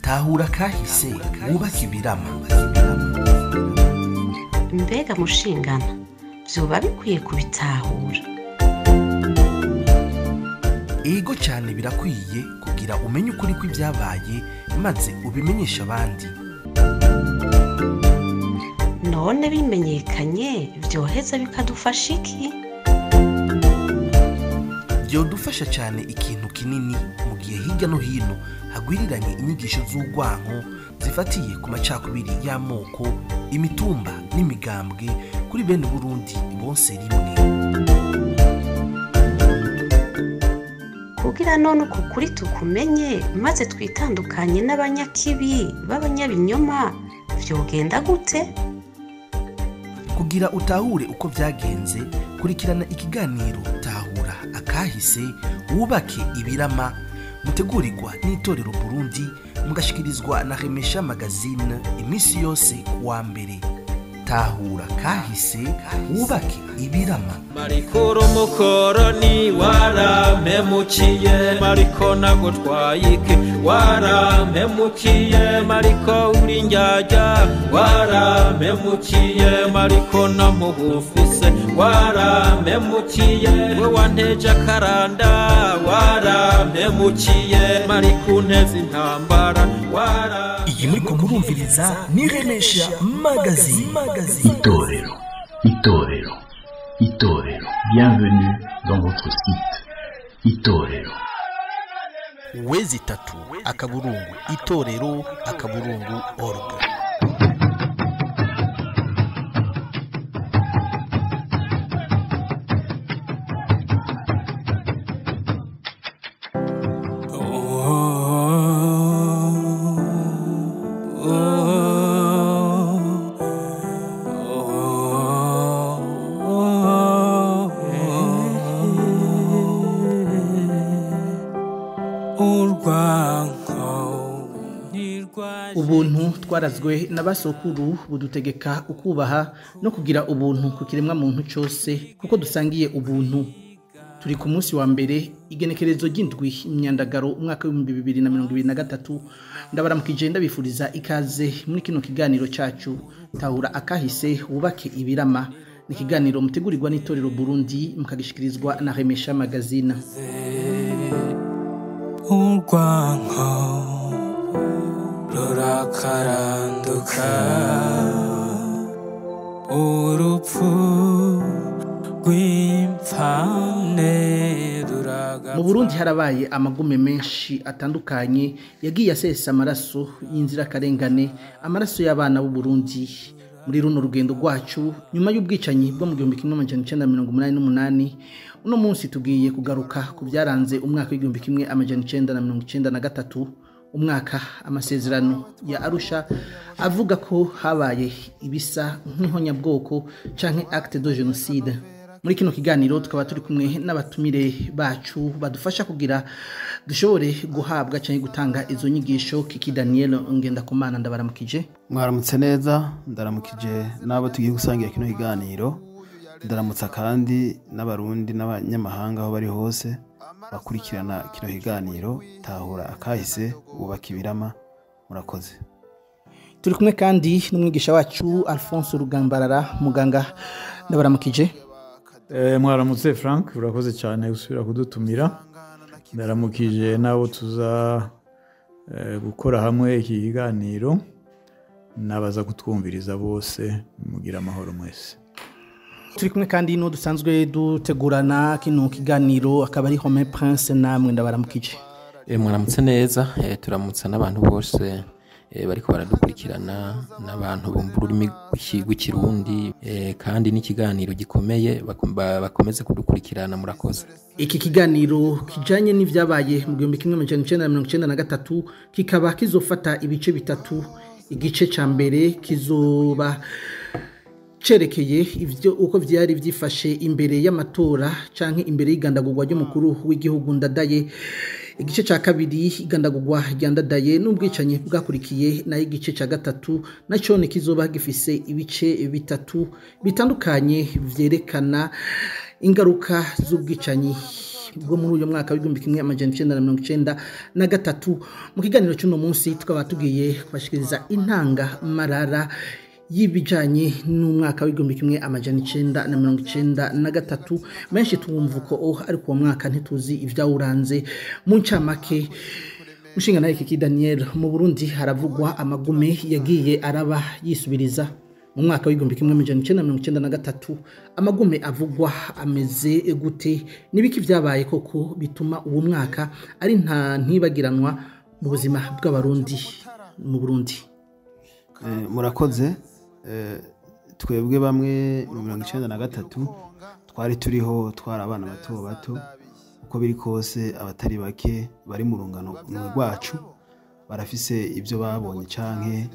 Tahura kahise wubake ibirama. Mbega mushingana vyoba bikwiye kubitahura. Ego cyane birakwiye kugira umenye ukuri kw'ibyabaye maze ubimenyesha abandi. None bimenyekanye vyoheza bikadufasha iki? Byodufasha cyane ikintu kinini mu gihe hirya no hino hagwiriranye inyigisho z'urwanko zifatiye ku macakubiri y'amoko, imitumba n'imigambwe kuri bene Burundi bonse rimwe. Kugira none uko kuri tukumenye maze twitandukanye n'abanyakibi b'abanyabinyoma vyogenda gute? Kugira utahure uko vyagenze, kurikirana ikiganiro Tahura akahise wubake ibirama, mutegurirwa n'itorero Burundi, mugashikirizwa na Remesha Magazine imisi yose kuwa mbere. Tahura kahise wubake ibirama. Marikuru mukoroni warampemukiye, mariko nagutwayike warampemukiye, mariko uri njyajya warampemukiye, mariko namuhufise warampemukiye, we wanteje akaranda warampemukiye, mariko unteze intambara Iyi muriko murumviriza ni Remesha Magazine. Itorero. Bienvenue dans votre site. Itorero. Wezi tatu akaburungu itorero akaburungu org. Ubuntu twarazwe n'abasokuru budutegeka ukubaha no kugira ubuntu ku kiremwa muntu cyose kuko dusangiye ubuntu. Turi ku munsi wa mbere igenekerezo ry'indwi imyandagaro umwaka wa 2023. Ndabaramukije ndabifuriza ikaze muri kino kiganiro cyacu Tahura akahise wubake ibirama. Ni kiganiro mutegurirwa n'itorero Burundi mukagishikirizwa na Remesha Magazine. urwanko rurakaranduka, urupfu rw'imfane ruraga. Mu Burundi harabaye amagume menshi atandukanye yagiye asesa amaraso y'inzirakarengane, amaraso y'abana b'u Burundi. Muri runo rugendo rwacu nyuma y'ubwicanyi bwo mu 1988, uno munsi tugiye kugaruka ku byaranze umwaka wa 1993, umwaka amasezerano ya Arusha avuga ko habaye ibisa nk'ihonyabwoko canke acte de génocide. Muri kino kiganiro tukaba turi kumwe n'abatumire bacu badufasha kugira dushobore guhabwa canke gutanga izo nyigisho. Kiki Daniel Ngendakumana ndabaramukije. Mwaramutse neza, ndaramukije nabo tugiye gusangira kino kiganiro. Ndaramutsa kandi n'abarundi n'abanyamahanga aho bari hose bakurikirana kino kiganiro Tahura akahise wubaka ibirama. Murakoze. Turi kumwe kandi n'umwigisha wacu Alphonse Rugambarara, muganga. Ndabaramukije. Mwaramutse Frank, urakoze cyane gusubira kudutumira. Ndaramukije nabo tuza gukora hamwe iki kiganiro, nabaza kutwumviriza bose, mugira amahoro mwese. Turi kumwe kandi no dusanzwe dutegurana kino kiganiro akaba ari Home Prince, namwe ndabaramukije. Mwaramutse neza, turamutsa n'abantu bose bariko baradukurikirana, n'abantu bumva ururimi rw'ikirundi, kandi n'ikiganiro gikomeye bakomeze kudukurikirana. Murakoze. Iki kiganiro kijanye n'ivyabaye mu 1993 kikaba kizofata ibice bitatu. Igice ca mbere kizoba cerekeye ivyo uko vyari vyifashe imbere y'amatora canke imbere y'igandagurwa ry'umukuru w'igihugu Ndadaye. Igice ca kabiri igandagurwa rya Ndadaye n'ubwicanyi bwakurikiye, na igice ca gatatu naco kizoba gifise ibice bitatu bitandukanye vyerekana ingaruka z'ubwicanyi bwo muri uyu mwaka w'igihumbi kimwe amajana 1993. Mu kiganiro cy'uno munsi tukaba tugiye kubashikiriza intanga marara y'ibijanye n'umwaka w'igihumbi kimwe amajana 1993. Menshi twumva ko ariko uwo mwaka ntituzi ivyawuranze. Mu ncamake, Mushinga naye Kiki Daniel, mu Burundi haravugwa amagume yagiye araba yisubiriza mu mwaka w'igihumbi kimwe amajana 1993. Amagume avugwa ameze gute? Nibiki vyabaye koko bituma uwo mwaka ari ntibagiranwa mu buzima bw'abarundi mu Burundi? Murakoze. Twebwe bamwe mu 1993 twari turiho twari abana bato bato, uko biri kose abatari bake bari mu rungano rwacu barafise ibyo babonye canke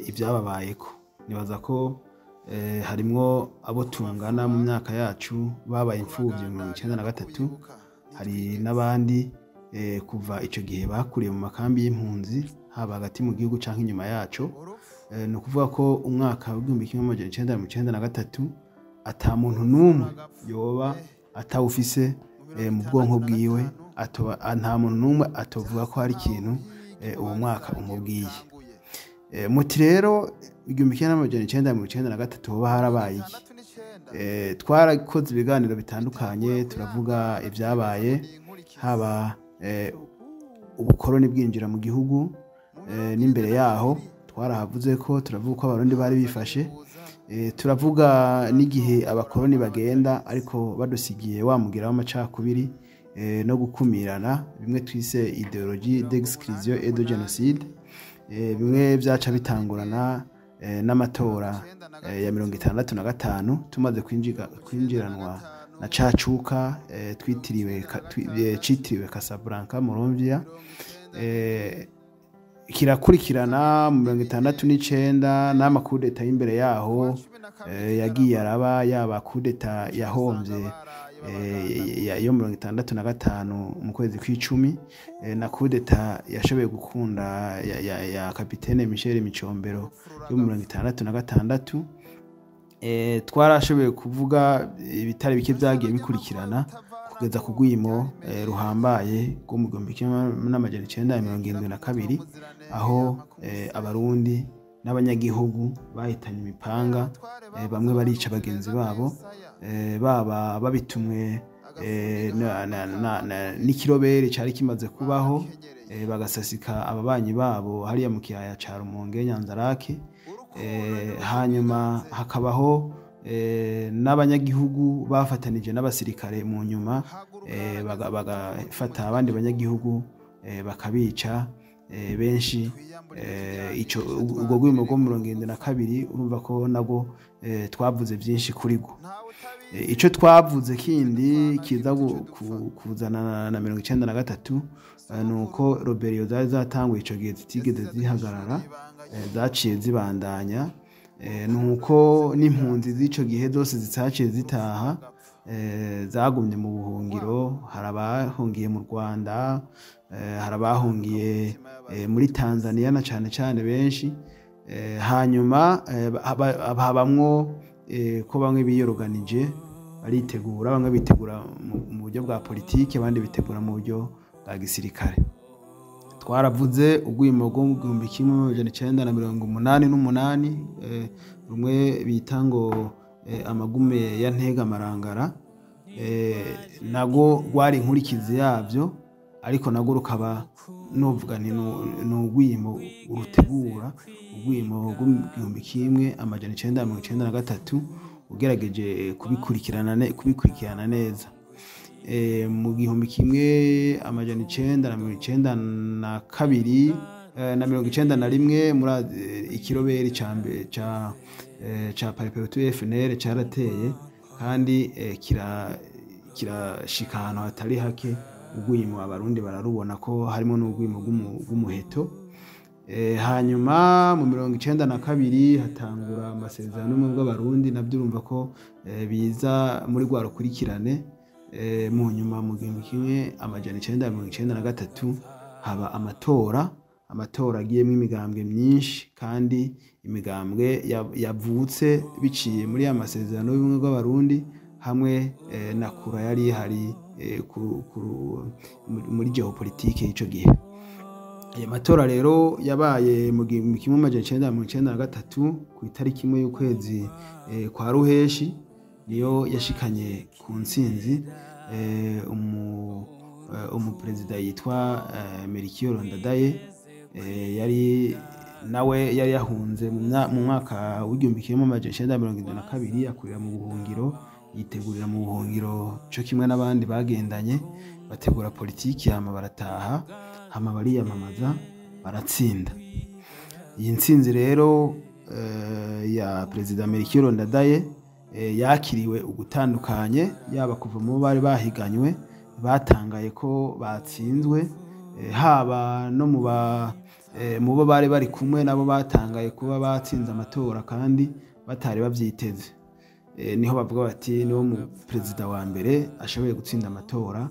ibyababayeko. Nibaza ko harimwo abo tungana mu myaka yacu babaye imfuvyi mu 1993, hari n'abandi kuva ico gihe bakuriye mu makambi y'impunzi haba hagati mu gihugu canke inyuma yaco. Ni ukuvuga ko umwaka w'igihumbi kimwe amajana 1993 ata muntu n'umwe yoba atawufise mu bwonko bwiwe, nta muntu n'umwe atovuga ko hari ikintu uwo mwaka umubwiye. Muti rero igihumbi kimwe amajana 1993 hoba harabaye iki? Twarakoze ibiganiro bitandukanye, turavuga ibyabaye, haba ubukoroni bwinjira mu gihugu n'imbere yaho twarahavuze ko turavuga ko abarundi bari bifashe, turavuga n'igihe abakoroni bagenda ariko badusigiye wamugira w'amacakubiri no gukumirana, bimwe twise idéologie d'exclusion et de génocide. Bimwe byaca bitangurana n'amatora ya 1965 tumaze kwinjiranwa na cacuka citiriwe Casablanca Monrovia. Kirakurikirana mu 1969 n'amakudeta y'imbere yaho yagiye araba, yaba kudeta yahomvye yo 1965 mu kwezi kw'icumi na kudeta yashoboye gukunda ya kapitene Michel Micombero yo mu 1966. Twarashoboye kuvuga ibitari bike byagiye bikurikirana kugeza ku rwimo ruhambaye rwo mu 1972, aho abarundi n'abanyagihugu bahitanye imipanga, bamwe barica bagenzi babo, baba babitumwe n'ikirobere cyari kimaze kubaho, bagasasika ababanyi babo hariya mu kiyaya ca Rumonge Nyanzarake. Hanyuma hakabaho n'abanyagihugu bafatanije n'abasirikare mu nyuma, bagafata abandi banyagihugu bakabica benshi. Ubwo rwimo rwo 1972 urumva ko nabwo twavuze byinshi kuri go. Ico twavuze kindi kiza kuzana na 1993 nuko Roberio zari zatanguye ico gihe zitigeze zihagarara, zaciye zibandanya, nuko n'impunzi z'ico gihe zose zitaciye zitaha, zagumye mu buhungiro. Harabahungiye mu Rwanda, harabahungiye muri Tanzania na cane benshi. Hanyuma habamwo ko bamwe biyoroganije baritegura, bamwe bitegura mu buryo bwa politike, abandi bitegura mu buryo bwa gisirikare. Twaravuze urwimo rwo mu 1988, rumwe bita ngo amagume ya Ntega Marangara, nago rwari inkurikizi yavyo, ariko nago rukaba novuga ni urwimo urutegura, urwimo rw'igihumbi kimwe amajana 1993 ugerageje kubikurikirana neza. Mu gihumbi kimwe amajana 1992 na 1991 muri ikiroberi ca Paripehutu FNL carateye, kandi kirashika ahantu hatari hake. Urwimo abarundi bararubona ko harimo n'urwimo rw'umuheto. Hanyuma mu 1992 hatangura amasezerano y'ubumwe bw'abarundi, nabyo urumva ko biza muri rwa rukurikirane. Mu nyuma mu gihumbi kimwe amajana 1993 haba amatora agiyemo imigambwe myinshi, kandi imigambwe yavutse biciye muri ya masezerano y'ubumwe bw'abarundi, hamwe na kura yari ihari muri geopolitike y'icyo gihe. Aya matora rero yabaye mu 1993 ku itariki imwe y'ukwezi kwa Ruheshi, niyo yashikanye ku ntsinzi umuperezida yitwa Melchior Ndadaye, yari yahunze mu mwaka w'1972 akurira mu buhungiro, yitegurira mu buhungiro cyo kimwe n'abandi bagendanye, bategura politiki hama barataha, hama bariyamamaza baratsinda. Iyi ntsinzi rero ya perezida Melchior Ndadaye yakiriwe ugutandukanye, yaba kuva mu bari bahiganywe batangaye ko batsinzwe, haba no mu bo bari bari kumwe nabo batangaye kuba batsinze amatora kandi batari bavyiteze. Niho bavuga bati niwo mu perezida wa mbere ashoboye gutsinda amatora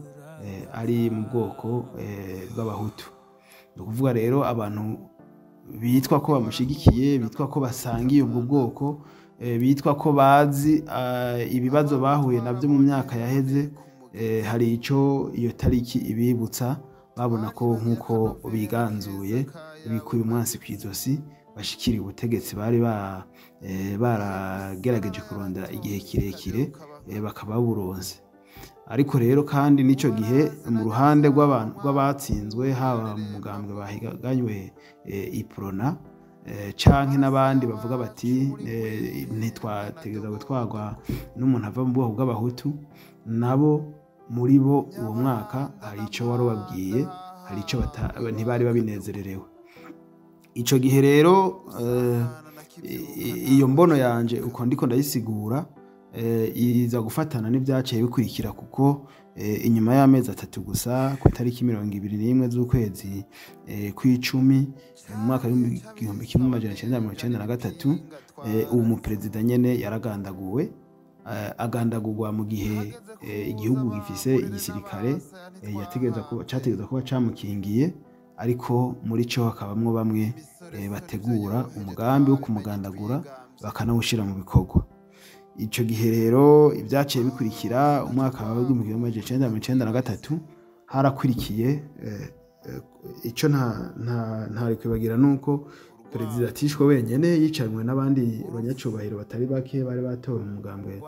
ari mu bwoko bw'abahutu. Ni ukuvuga rero abantu bitwa ko bamushigikiye, bitwa ko basangiye ubwo bwoko, bitwa ko bazi ibibazo bahuye nabyo mu myaka yaheze, hari icyo iyo tariki ibibutsa, babona ko nk'uko biganzuye bikuye umwansi ku izosi bashikiriye ubutegetsi bari baragerageje kurondera igihe kirekire bakaba baburonse. Ariko rero kandi n'icyo gihe mu ruhande rw'abatsinzwe, haba mu mugambwe bahiganywe iprona canke n'abandi bavuga bati ntitwategereza gutwarwa n'umuntu ava mu bwoko bw'abahutu, nabo muri bo uwo mwaka hari icyo wari wabwiye, hari icyo ntibari babinezererewe. Icyo gihe rero iyo mbono yanje uko ndiko ndayisigura iza gufatana n'ibyaciye bikurikira, kuko inyuma y'amezi 3 gusa ku itariki 21 z'ukwezi kw'icumi mu mwaka w'1993 uwo muperezida nyene yaragandaguwe, agandagurwa mu gihe igihugu gifise igisirikare categereza kuba camukingiye, ariko muri cyo hakabamwo bamwe bategura umugambi wo kumugandagura bakanawushira mu bikorwa. Ico gihe rero ibyaciye bikurikira umwaka wa 1993 harakurikiye ico ntari kwibagira nuko perezida atishwe wenyene, yicaranywe n'abandi banyacubahiro batari bake bari batowe mu mugambwe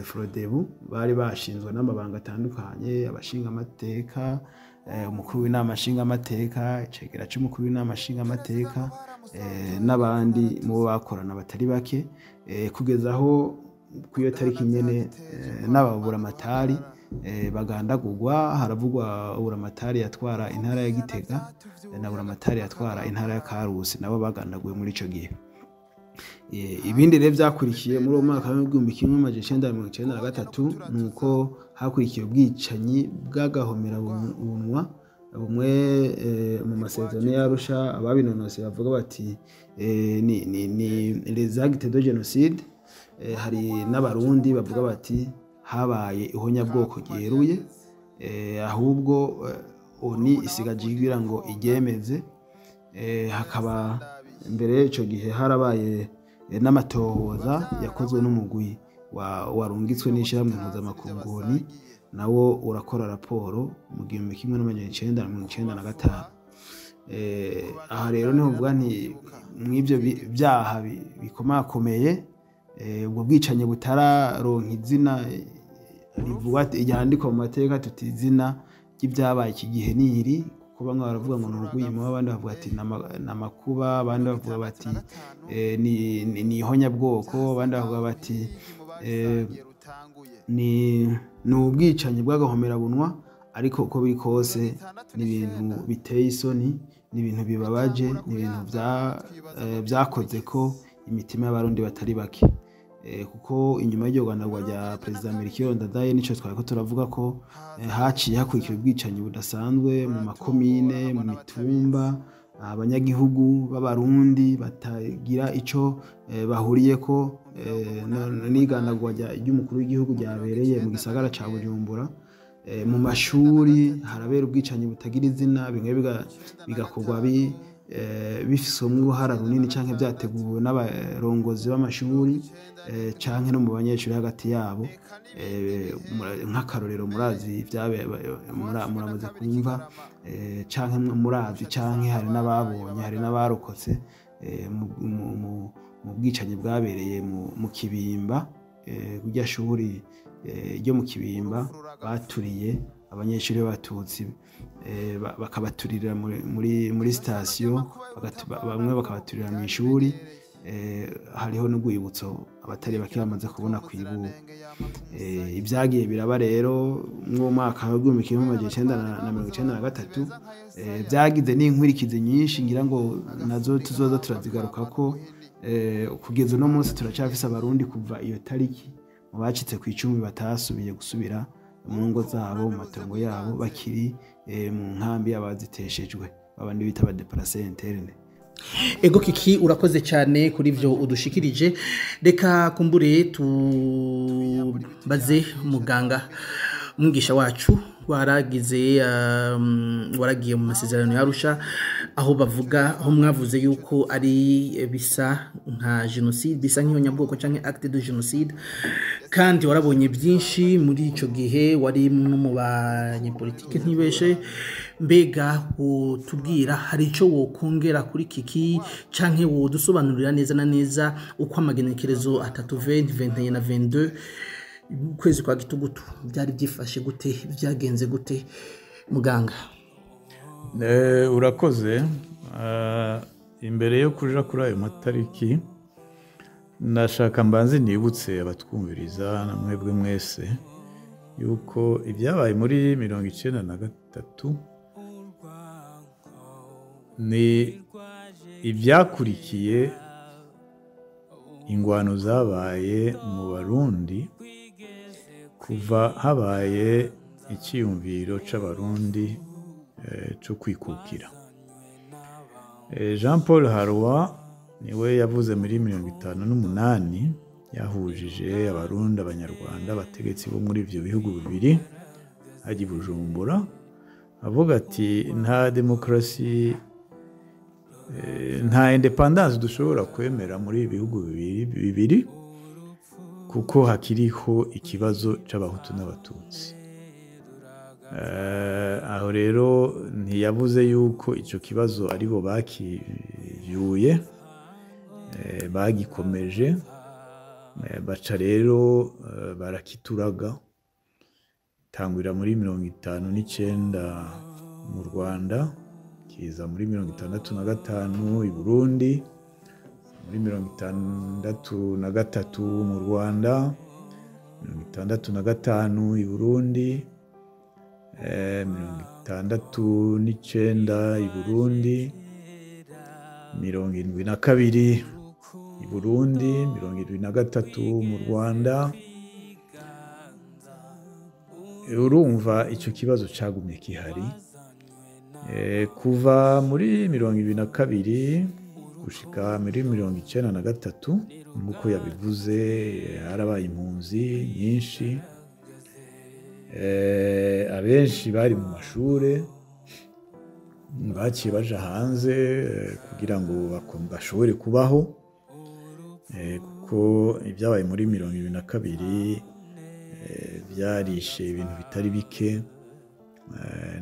Frodebu, bari bashinzwe n'amabanga atandukanye, abashinga amateka, umukuru w'inama nshinga amateka, icegera c'umukuru w'inama nshinga amateka, n'abandi mu bakorana batari bake, kugeza aho kuyo tariki nyene n'ababuramatari bagandagurwa. Haravugwa uburamatari yatwara intara ya Gitega na buramatari yatwara intara ya Karusi, nabo bagandaguwe muri ico gihe. Ibindi rero byakurikiye muri uwo mwaka w'1993 nuko hakurikiye ubwicanyi bw'agahomera bunwa bumwe mu masezerano y'Arusha. Ababinonose bavuga bati ni les actes de génocide. Hari n'abarundi bavuga bati habaye ihonyabwoko ryeruye, ahubwo oni isigaje kugira ngo igemeze. Hakaba mbere ico gihe harabaye n'amatohoza yakozwe n'umugwi warungitswe n'ishyirahamwe mpuzamakungu, nawo urakora raporo mu 1995. Aha rero niho mvuga nti mw'ibyo byaha bikomakomeye, ubwo bwicanyi butararonka izina rivuga ryandikwa mu mateka, tuti izina ry'ibyabaye iki gihe niri, kuko bamwe baravuga ngo n'urugwimo, abandi bavuga ati n'amakuba, abandi bavuga bati ni ihonyabwoko, abandi bavuga bati ni ubwicanyi bw'agahomerabunwa. Ariko uko biri kose ni ibintu biteye isoni, ni ibintu bibabaje, ni ibintu byakoze ko imitima y'abarundi batari bake, kuko inyuma y'iryo gandagurwa rya perezida Melchior Ndadaye nico twariko turavuga ko haciye hakurikira ubwicanyi budasanzwe mu makomine, mu mitumba, abanyagihugu b'abarundi batagira ico bahuriyeko n'igandagurwa ry'umukuru w'igihugu ryabereye mu gisagara ca Bujumbura. Mu mashuri harabera ubwicanyi butagira izina, bimwe bigakorwa bifisemo uruhara runini cyangwa byateguwe n'abarongozi b'amashuri cyangwa no mu banyeshuri hagati yabo. Nk'akarorero murazi muramaze kumva cyangwa murazi cyangwa hari n'ababonye hari n'abarokotse mu bwicanyi bwabereye mu Kibimba, kurya shuri ryo mu Kibimba baturiye abanyeshuri b'abatutsi, bakabaturira muri sitasiyo, bamwe bakabaturira mu ishuri. Hariho n'urwibutso abatari bake bamaze kubona ku ibuga. Ibyagiye biraba rero mu mwaka wa 1993 byagize n'inkurikizi nyinshi, ngira ngo nazo tuzoza turazigaruka ko kugeza uno munsi turacyafise abarundi kuva iyo tariki mu bacitse ku 10 batasubiye gusubira mu ngo zabo, mu matongo yabo, bakiri mu nkambi y'abaziteshejwe, babandi bita ba déplacés internes. Ego Kiki, urakoze cyane kuri ivyo udushikirije. Reka kumbure tubaze muganga, umwigisha wacu waragiye mu masezerano ya Arusha, aho mwavuze yuko ari bisa nka genocide, bisa nk'ihonyabwoko canke acte de genocide, kandi warabonye byinshi muri ico gihe, wari no mu banyepolitike ntibeshe. Mbega tubwira, hari ico wokongera kuri Kiki canke wodusobanurira neza na neza uko amagenekerezo 3 21 na 22 kwezi kwa Gitugutu byari byifashe gute, byagenze gute muganga? Urakoze. Imbere yo kuja kuri ayo matariki, nashaka mbanze nibutse abatwumviriza na mwebwe mwese yuko ibyabaye muri 1993 ni ibyakurikiye ingwano zabaye mu Barundi kuva habaye icyiyumviro c'abarundi cyo kwikukira. Jean Paul Harwa niwe yavuze muri 1958, yahujije abarundi, abanyarwanda, abategetsi bo muri ivyo bihugu bibiri haji Bujumbura, avuga ati nta demokrasi, nta independence dushobora kwemera muri ibihugu bibiri kuko hakiriho ikibazo c'abahutu n'abatutsi. Aho rero ntiyavuze yuko ico kibazo aribo bakivyuye, bagikomeje, baca rero barakituraga, tangwira muri 59 mu Rwanda, kiza muri 65 i Burundi, muri 63 mu Rwanda, 65 i Burundi, 69 i Burundi, 72 i Burundi, 73 mu Rwanda. Urumva icyo kibazo cyagumye kihari kuva muri 22 gushika muri 93, nkuko yabivuze, harabaye impunzi nyinshi, abenshi bari mu mashure, baciye baja hanze kugira ngo bashobore kubaho, kuko ibyabaye muri 22 byarishe ibintu bitari bike.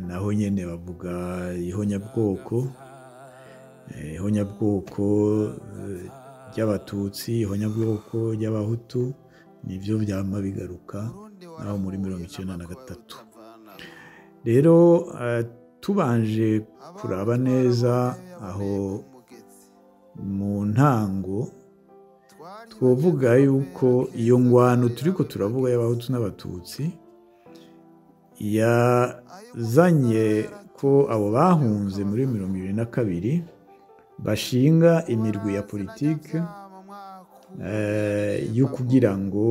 Naho nyene bavuga ihonyabwoko ry'abatutsi, ihonyabwoko ry'abahutu, nivyo byama bigaruka naho muri 1993. Rero tubanje kuraba neza aho mu ntango, twovuga yuko iyo ngwano turiko turavuga y'abahutu n'abatutsi yazanye ko abo bahunze muri 22 bashinga imirwi ya politike yo kugira ngo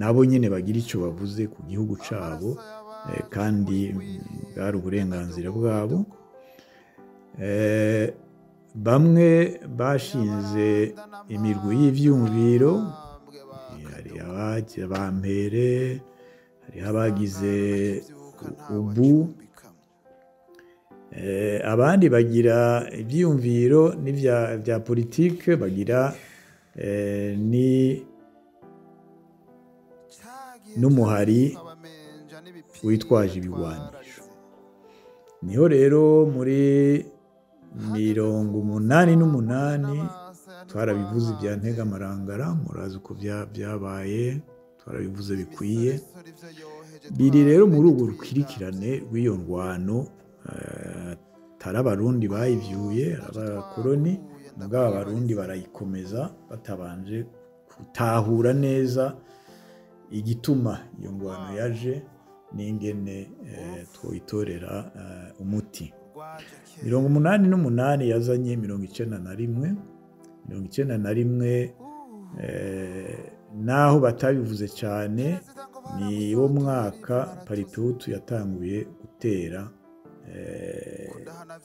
nabo nyene bagire icyo bavuze ku gihugu cabo, kandi bwari uburenganzira bwabo. Bamwe bashinze imirwi y'ivyumviro, hari abampere, hari abagize ubu, abandi bagira ibyiyumviro bya politike, bagira n'umuhari witwaje ibigwanisho. Niho rero muri 88 twarabivuze ibya Ntegamarangara, murazi uko byabaye, twarabivuze bikwiye. Biri rero muri urwo rukurikirane rw'iyo ndwano, atari abarundi bayivyuye, abakoroni, mugabo abarundi barayikomeza batabanje gutahura neza igituma iyo ndwano yaje n'ingene twoyitorera umuti. 88 yazanye 91 naho batabivuze cyane, ni wo mwaka Paripehutu yatanguye gutera,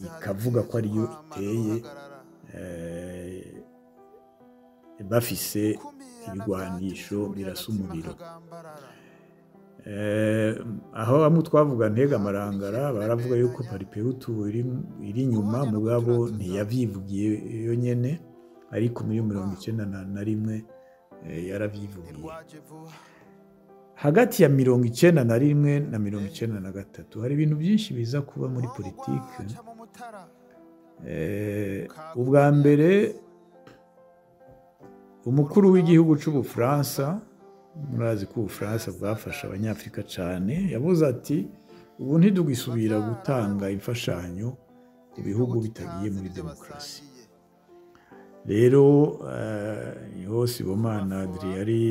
ikavuga ko ariyo iteye, bafise ibigwanisho birasa umuriro. Aho bamwe twavuga Ntegamarangara baravuga yuko Paripehutu iri inyuma, mugabo ntiyavyivugiye yonyene, ariko muri 91 yaravyivugiye. Hagati ya 91 na 93 hari ibintu byinshi biza kuba muri politike. Ubwa mbere umukuru w'igihugu c'Ubufaransa, murazi ko Ubufaransa bwafasha abanyafrika cyane, yavuze ati ubu ntidugisubira gutanga imfashanyo ku bihugu bitagiye muri demokarasi. Rero niho Sibomana Adrien yari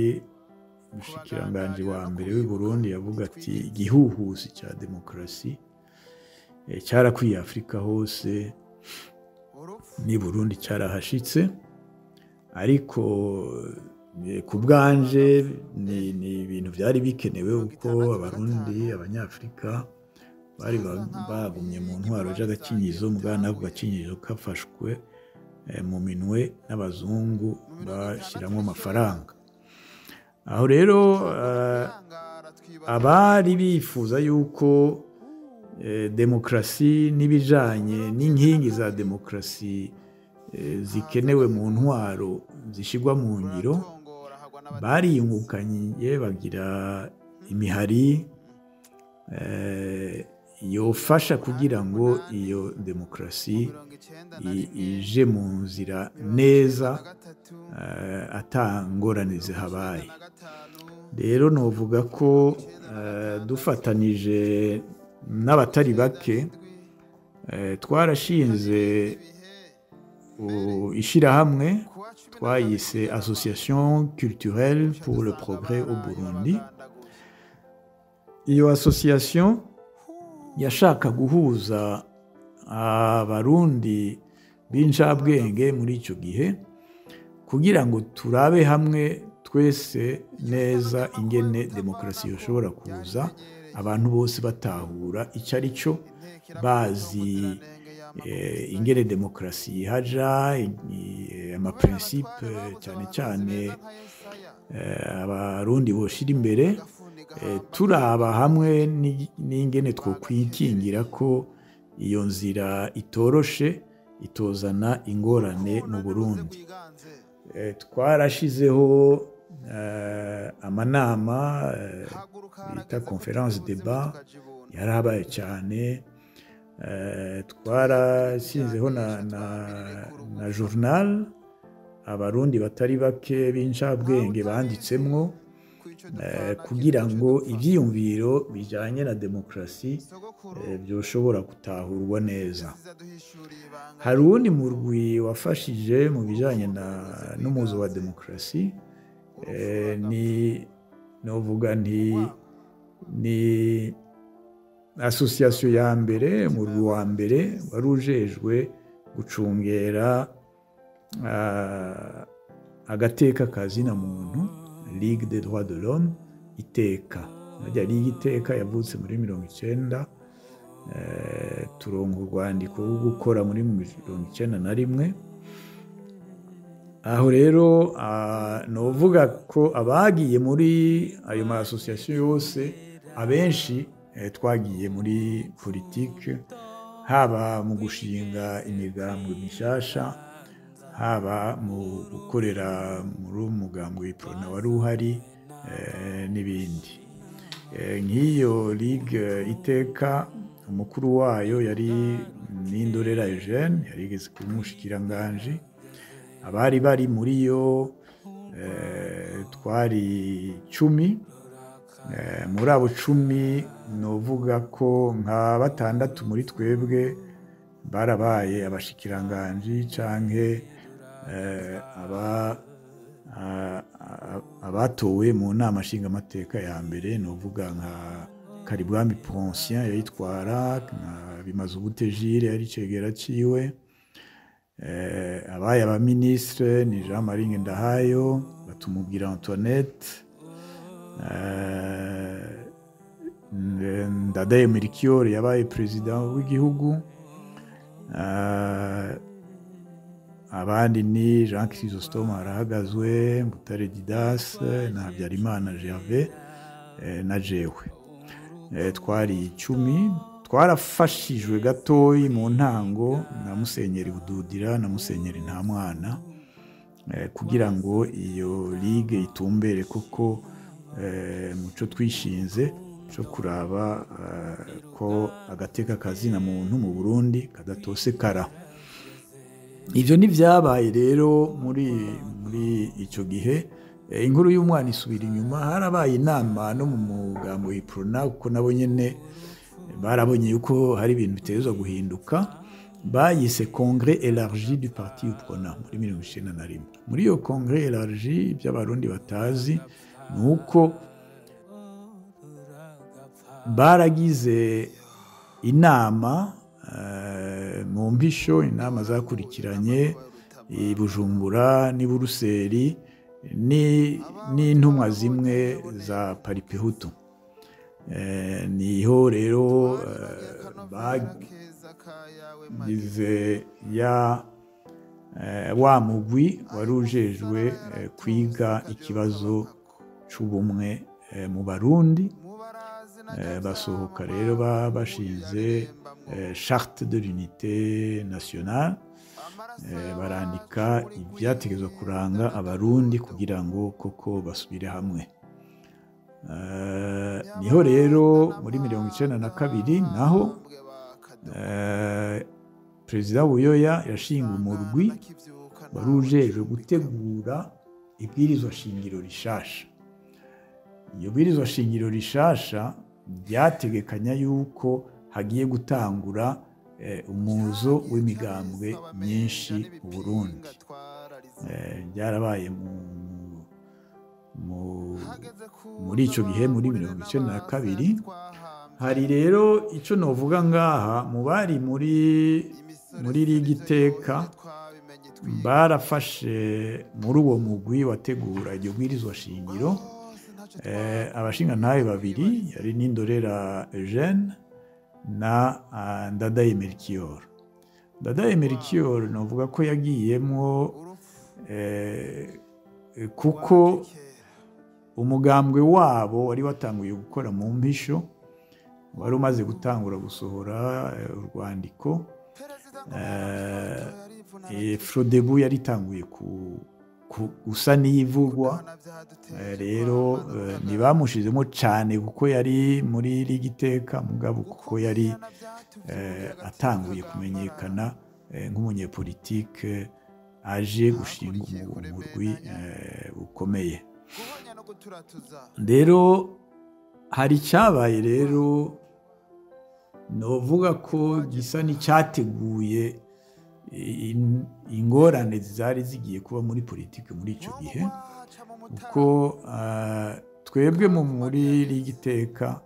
umushikiranganji wa mbere w'i Burundi, yavuga ati igihuhusi cya demokarasi cyarakwiye Afrika hose, ni Burundi cyarahashitse. Ariko ku bwanje ni ibintu byari bikenewe, uko abarundi, abanyafrika bari bagumye mu ntwaro y'agakinyizo, mugana ako gakinyizo kafashwe mu minwe n'abazungu bashyiramo amafaranga. Aho rero abari bifuza yuko demokarasi n'ibijanye n'inkingi za demokarasi zikenewe mu ntwaro zishigwa mu ngiro, bariyungukanye bagira imihari yofasha kugira ngo iyo demokarasi ije mu nzira neza, atangorane zihabaye. Rero novuga ko dufatanije n'abatari bake twarashinze ishirahamwe twayise Association culturelle pour le progrès au Burundi. Iyo association yashaka guhuza abarundi b'incabwenge muri icyo gihe, kugira ngo turabe hamwe twese neza ingene demokarasi yoshobora kuza, abantu bose batahura icyo ari cyo, bazi ingene demokarasi ihaja, amaprincipe cyane cyane abarundi boshira imbere, turaba hamwe n'ingene twokwikingira ko iyo nzira itoroshe itozana ingorane mu Burundi. Twarashizeho amanama bita conference débat, yarabaye cyane. Twarashinzeho na journal abarundi batari bake b'incabwenge banditsemwo, kugira ngo ibyiyumviro bijyanye na demokarasi byoshobora gutahurwa neza. Hari uwundi murwi wafashije mu bijyanye n'umuzo wa demokarasi, novuga ni association ya mbere, umurwi wa mbere wari ujejwe gucungera agateka kazina muntu, Ligue des droits de l'homme, Iteka. Ligue Iteka yavutse muri 1990, turongo urwandiko rwo gukora muri 1991. Aho rero novuga ko abagiye muri ayo ma association yose, abenshi twagiye muri politike, haba mu gushinga imigambwe mishasha, haba mu gukorera muri umugambwe w'Iprona wari uhari n'ibindi. Nk'iyo ligue iteka umukuru wayo yari Nindorera Eugene, yarigeze kuba umushikiranganji. Abari bari muri yo twari 10. Muri abo 10 novuga ko nka 6 muri twebwe barabaye abashikiranganji canke abatowe mu nama nshingamateka ya mbere, novuga nka Karibwami Poncien yayitwara, nka Bimazubute Gilles yari cegera ciwe, abaye abaministre ni Jean Marie Ngendahayo, Batumubwira Antoinette, Ndadaye Melchior yabaye president w'igihugu, abandi ni Jean Chrysostome Arahagazwe, Mbutare Didas na Habyarimana Gervais na jewe. Twari 10, twarafashijwe gatoyi mu ntango na Musenyeri Bududira na Musenyeri Ntamwana kugira ngo iyo ligue itumbere koko muco twishinze cyo kuraba ko agateka kazina muntu mu Burundi kadatosekara. Ivyo ni vyabaye rero muri ico gihe. Inkuru y'umwana isubira inyuma, harabaye inama no mu mugambo w'Iprona kuko nabo nyene barabonye yuko hari ibintu bitezwa guhinduka, bayise Congrès élargi du parti Iprona muri 1991. Muri iyo Congrès élargi by'abarundi batazi nuko baragize inama mu mpisho, inama zakurikiranye i Bujumbura n'i Buruseli n'intumwa zimwe za Paripehutu. Niho rero bagize wa mugwi wari ujejwe kwiga ikibazo c'ubumwe mu Barundi. Basohoka rero bashinze charte de l'unité nationale, barandika ibyategezwa kuranga abarundi kugira ngo koko basubire hamwe. Niho rero muri 1992 naho Perezida Buyoya yashinga umurwi wari ujejwe gutegura ibwirizwa shingiro rishasha. Iyo bwirizwa shingiro rishasha ryategekanya yuko hagiye gutangura umuzo w'imigambwe myinshi mu Burundi. Byarabaye muri ico gihe muri 1992. Hari rero ico novuga ngaha, mu bari muri ligiteka barafashe muri uwo mugwi wategura iryo bwirizwa shingiro abashingantahe babiri, yari Nindorera Eugene na Ndadaye Melchior. Ndadaye Melchior novuga ko yagiyemwo kuko umugambwe wabo wari watanguye gukora mu mpisho, wari umaze gutangura gusohora urwandiko. Frodebu yari itanguye gusa n'iyivugwa, rero ntibamushizemo cyane kuko yari muri ligiteka, mugabo kuko yari atanguye kumenyekana nk'umunyepolitike aje gushinga umurwi ukomeye. Rero hari cyabaye rero novuga ko gisa n'icyateguye ingorane zari zigiye kuba muri politike muri icyo gihe, kuko twebwe muri ligiteka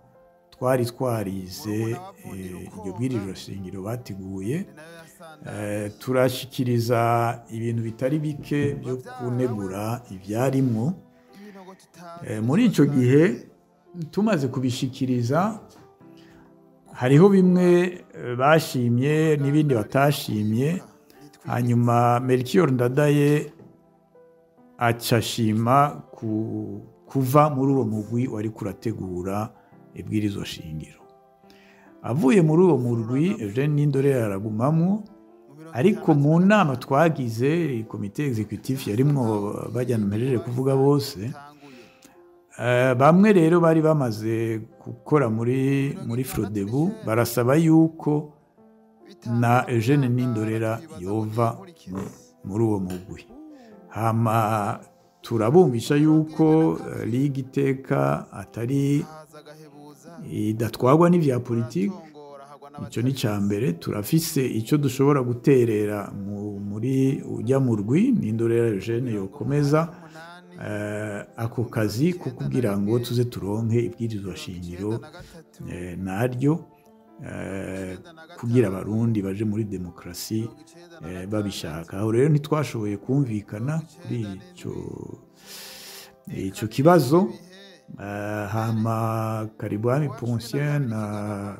twari twarize iryo bwirizwa shingiro bateguye, turashikiriza ibintu bitari bike byo kunegura ibyarimwo. Muri icyo gihe tumaze kubishikiriza, hariho bimwe bashimye n'ibindi batashimye. Hanyuma Melchior Ndadaye acashima kuva muri uwo mugwi wari kurategura ibwirizwa shingiro. avuye muri uwo murwi Eugene Nindorera aragumamwo, ariko mu nama twagize komite executive yarimwo bajyana mpejeje kuvuga bose, bamwe rero bari bamaze gukora muri Frodebu barasaba yuko na Eugene Nindorera yova muri uwo mugwi. Hama turabumvisha yuko Ligue Iteka atari idatwagwa n'ivya politiki. Icyo ni cya mbere. Turafise icyo dushobora guterera muri ujya mu rwi Nindorera Eugene yokomeza ako kazi ko kugira ngo tuze turonke ibwirizwa shingiro naryo, kugira abarundi baje muri demokrasi babishaka. Aho rero ntitwashoboye kumvikana kuri icyo kibazo. Hama Karibwami Poncien na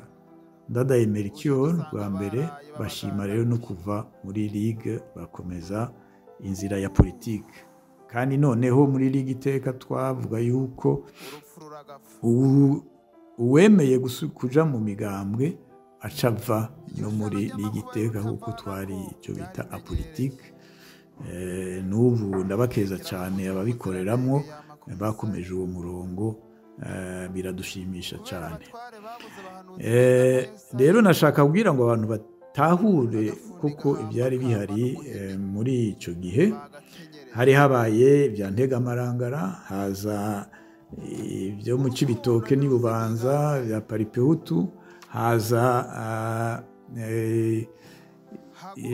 Ndadaye Melchior bwa mbere bashima rero no kuva muri Ligue bakomeza inzira ya politike. Kandi noneho muri Ligue Iteka twavuga yuko uwemeye kuja mu migambwe acava no muri Ligue Iteka kuko twari icyo bita apolitike. N'ubu ndabakeza cyane ababikoreramwo bakomeje uwo murongo, biradushimisha cyane. Rero nashaka kubwira ngo abantu batahure kuko ibyari bihari muri icyo gihe. Hari habaye ibya Ntegamarangara, haza ibyo mu Cibitoke n'i Bubanza bya Paripehutu, haza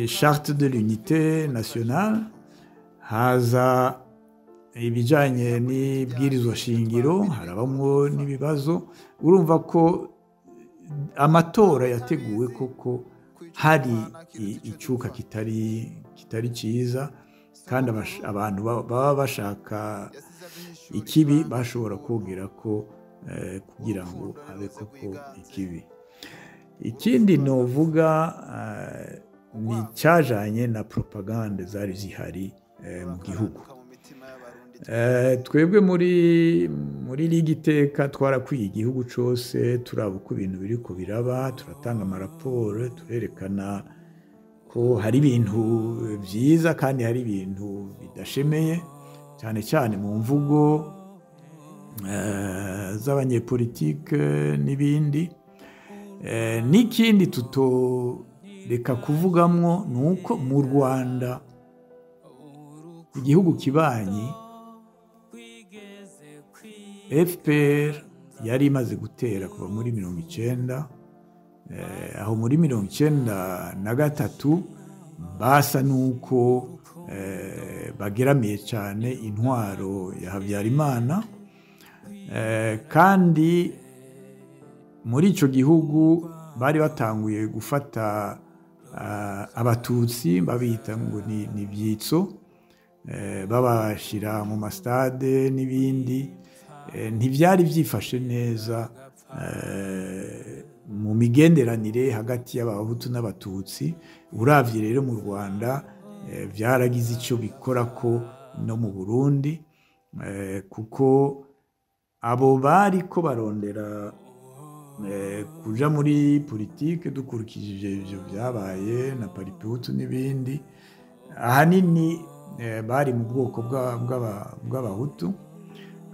Charte de l'Unité Nationale, haza ibijanye n'ibwirizwa shingiro, harabamwo n'ibibazo. Urumva ko amatora yateguwe koko hari icuka kitari cyiza, kandi abantu baba bashaka ikibi bashobora kogera ko kugira ngo habe koko ikibi. Ikindi novuga ni cyajanye na propagande zari zihari mu gihugu. Twebwe muri Ligue Iteka twarakwiye igihugu cyose, turaba uko ibintu biriko biraba, turatanga amaraporo, turerekana ko hari ibintu byiza kandi hari ibintu bidashemeye, cyane cyane mu mvugo z'abanyepolitike n'ibindi. N'ikindi tutoreka kuvugamwo ni uko mu Rwanda, igihugu kibanyi, FPR yari imaze gutera kuva muri 1990. Aho muri 1993 basa nuko bageramiye cyane intwaro ya Habyarimana, kandi muri icyo gihugu bari batanguye gufata abatutsi babita ngo ni ibyitso, babashira mu mastade n'ibindi. Ntibyari byifashe neza mu migenderanire hagati y'abahutu n'abatutsi. Uravye rero mu Rwanda byaragize icyo bikora ko no mu Burundi, kuko abo bari ko barondera kuja muri politike dukurikije ivyo byabaye na Paripehutu n'ibindi, ahanini bari mu bwoko bw'abahutu.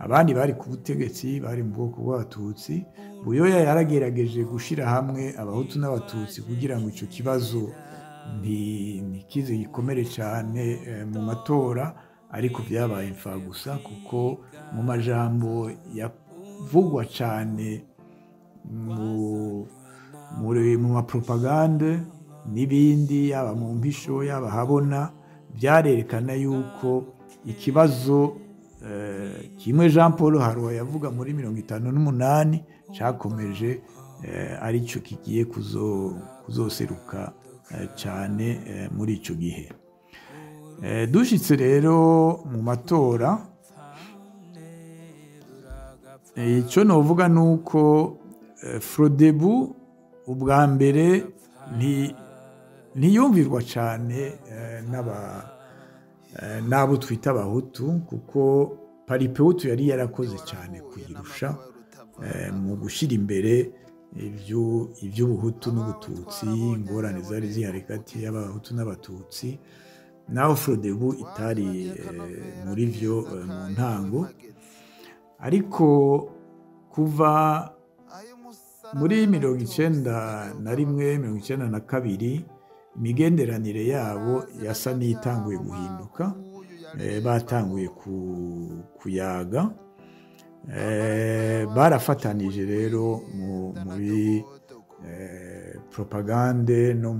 Abandi bari ku butegetsi bari mu bwoko bw'abatutsi. Buyoya yaragerageje gushira hamwe abahutu n'abatutsi kugira ngo icyo kibazo ntikize gikomere cyane mu matora, ariko byabaye imfagusa kuko mu majambo yavugwa cyane mu mapropagande n'ibindi, yaba mu mpisho yaba habona, byarerekana yuko ikibazo kimwe Jean Paul Harwa yavuga muri 1958 cyakomeje aricyo kigiye kuzoseruka cyane muri icyo gihe. Dushitse rero mu matora, icyo novuga nuko Frodebu ubwa mbere ntiyumvirwa cyane n'abo twita abahutu, kuko Paripehutu yari yarakoze cyane kuyirusha mu gushyira imbere iby'ubuhutu n'ubututsi, ingorane zari zihari hagati y'abahutu n'abatutsi, naho Frodebu itari muri byo mu ntango. Ariko kuva muri 1991 1992 imigenderanire yabo yasa n'itanguye guhinduka, batanguye kuyaga, barafatanije rero muri propagande no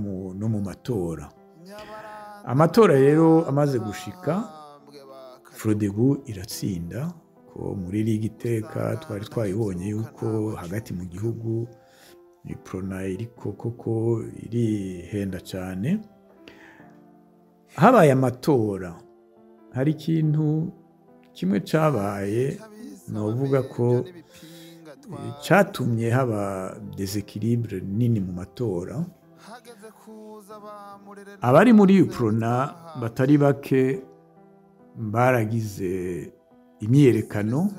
mu matora. Amatora rero amaze gushika, Frodebu iratsinda, ko muri Liga Iteka twari twayibonye yuko hagati mu gihugu Iprona iriko koko irihenda cyane. Habaye amatora, hari ikintu kimwe cabaye novuga ko cyatumye haba deséquilibre nini mu matora. Abari muri Iprona batari bake baragize imyiyerekano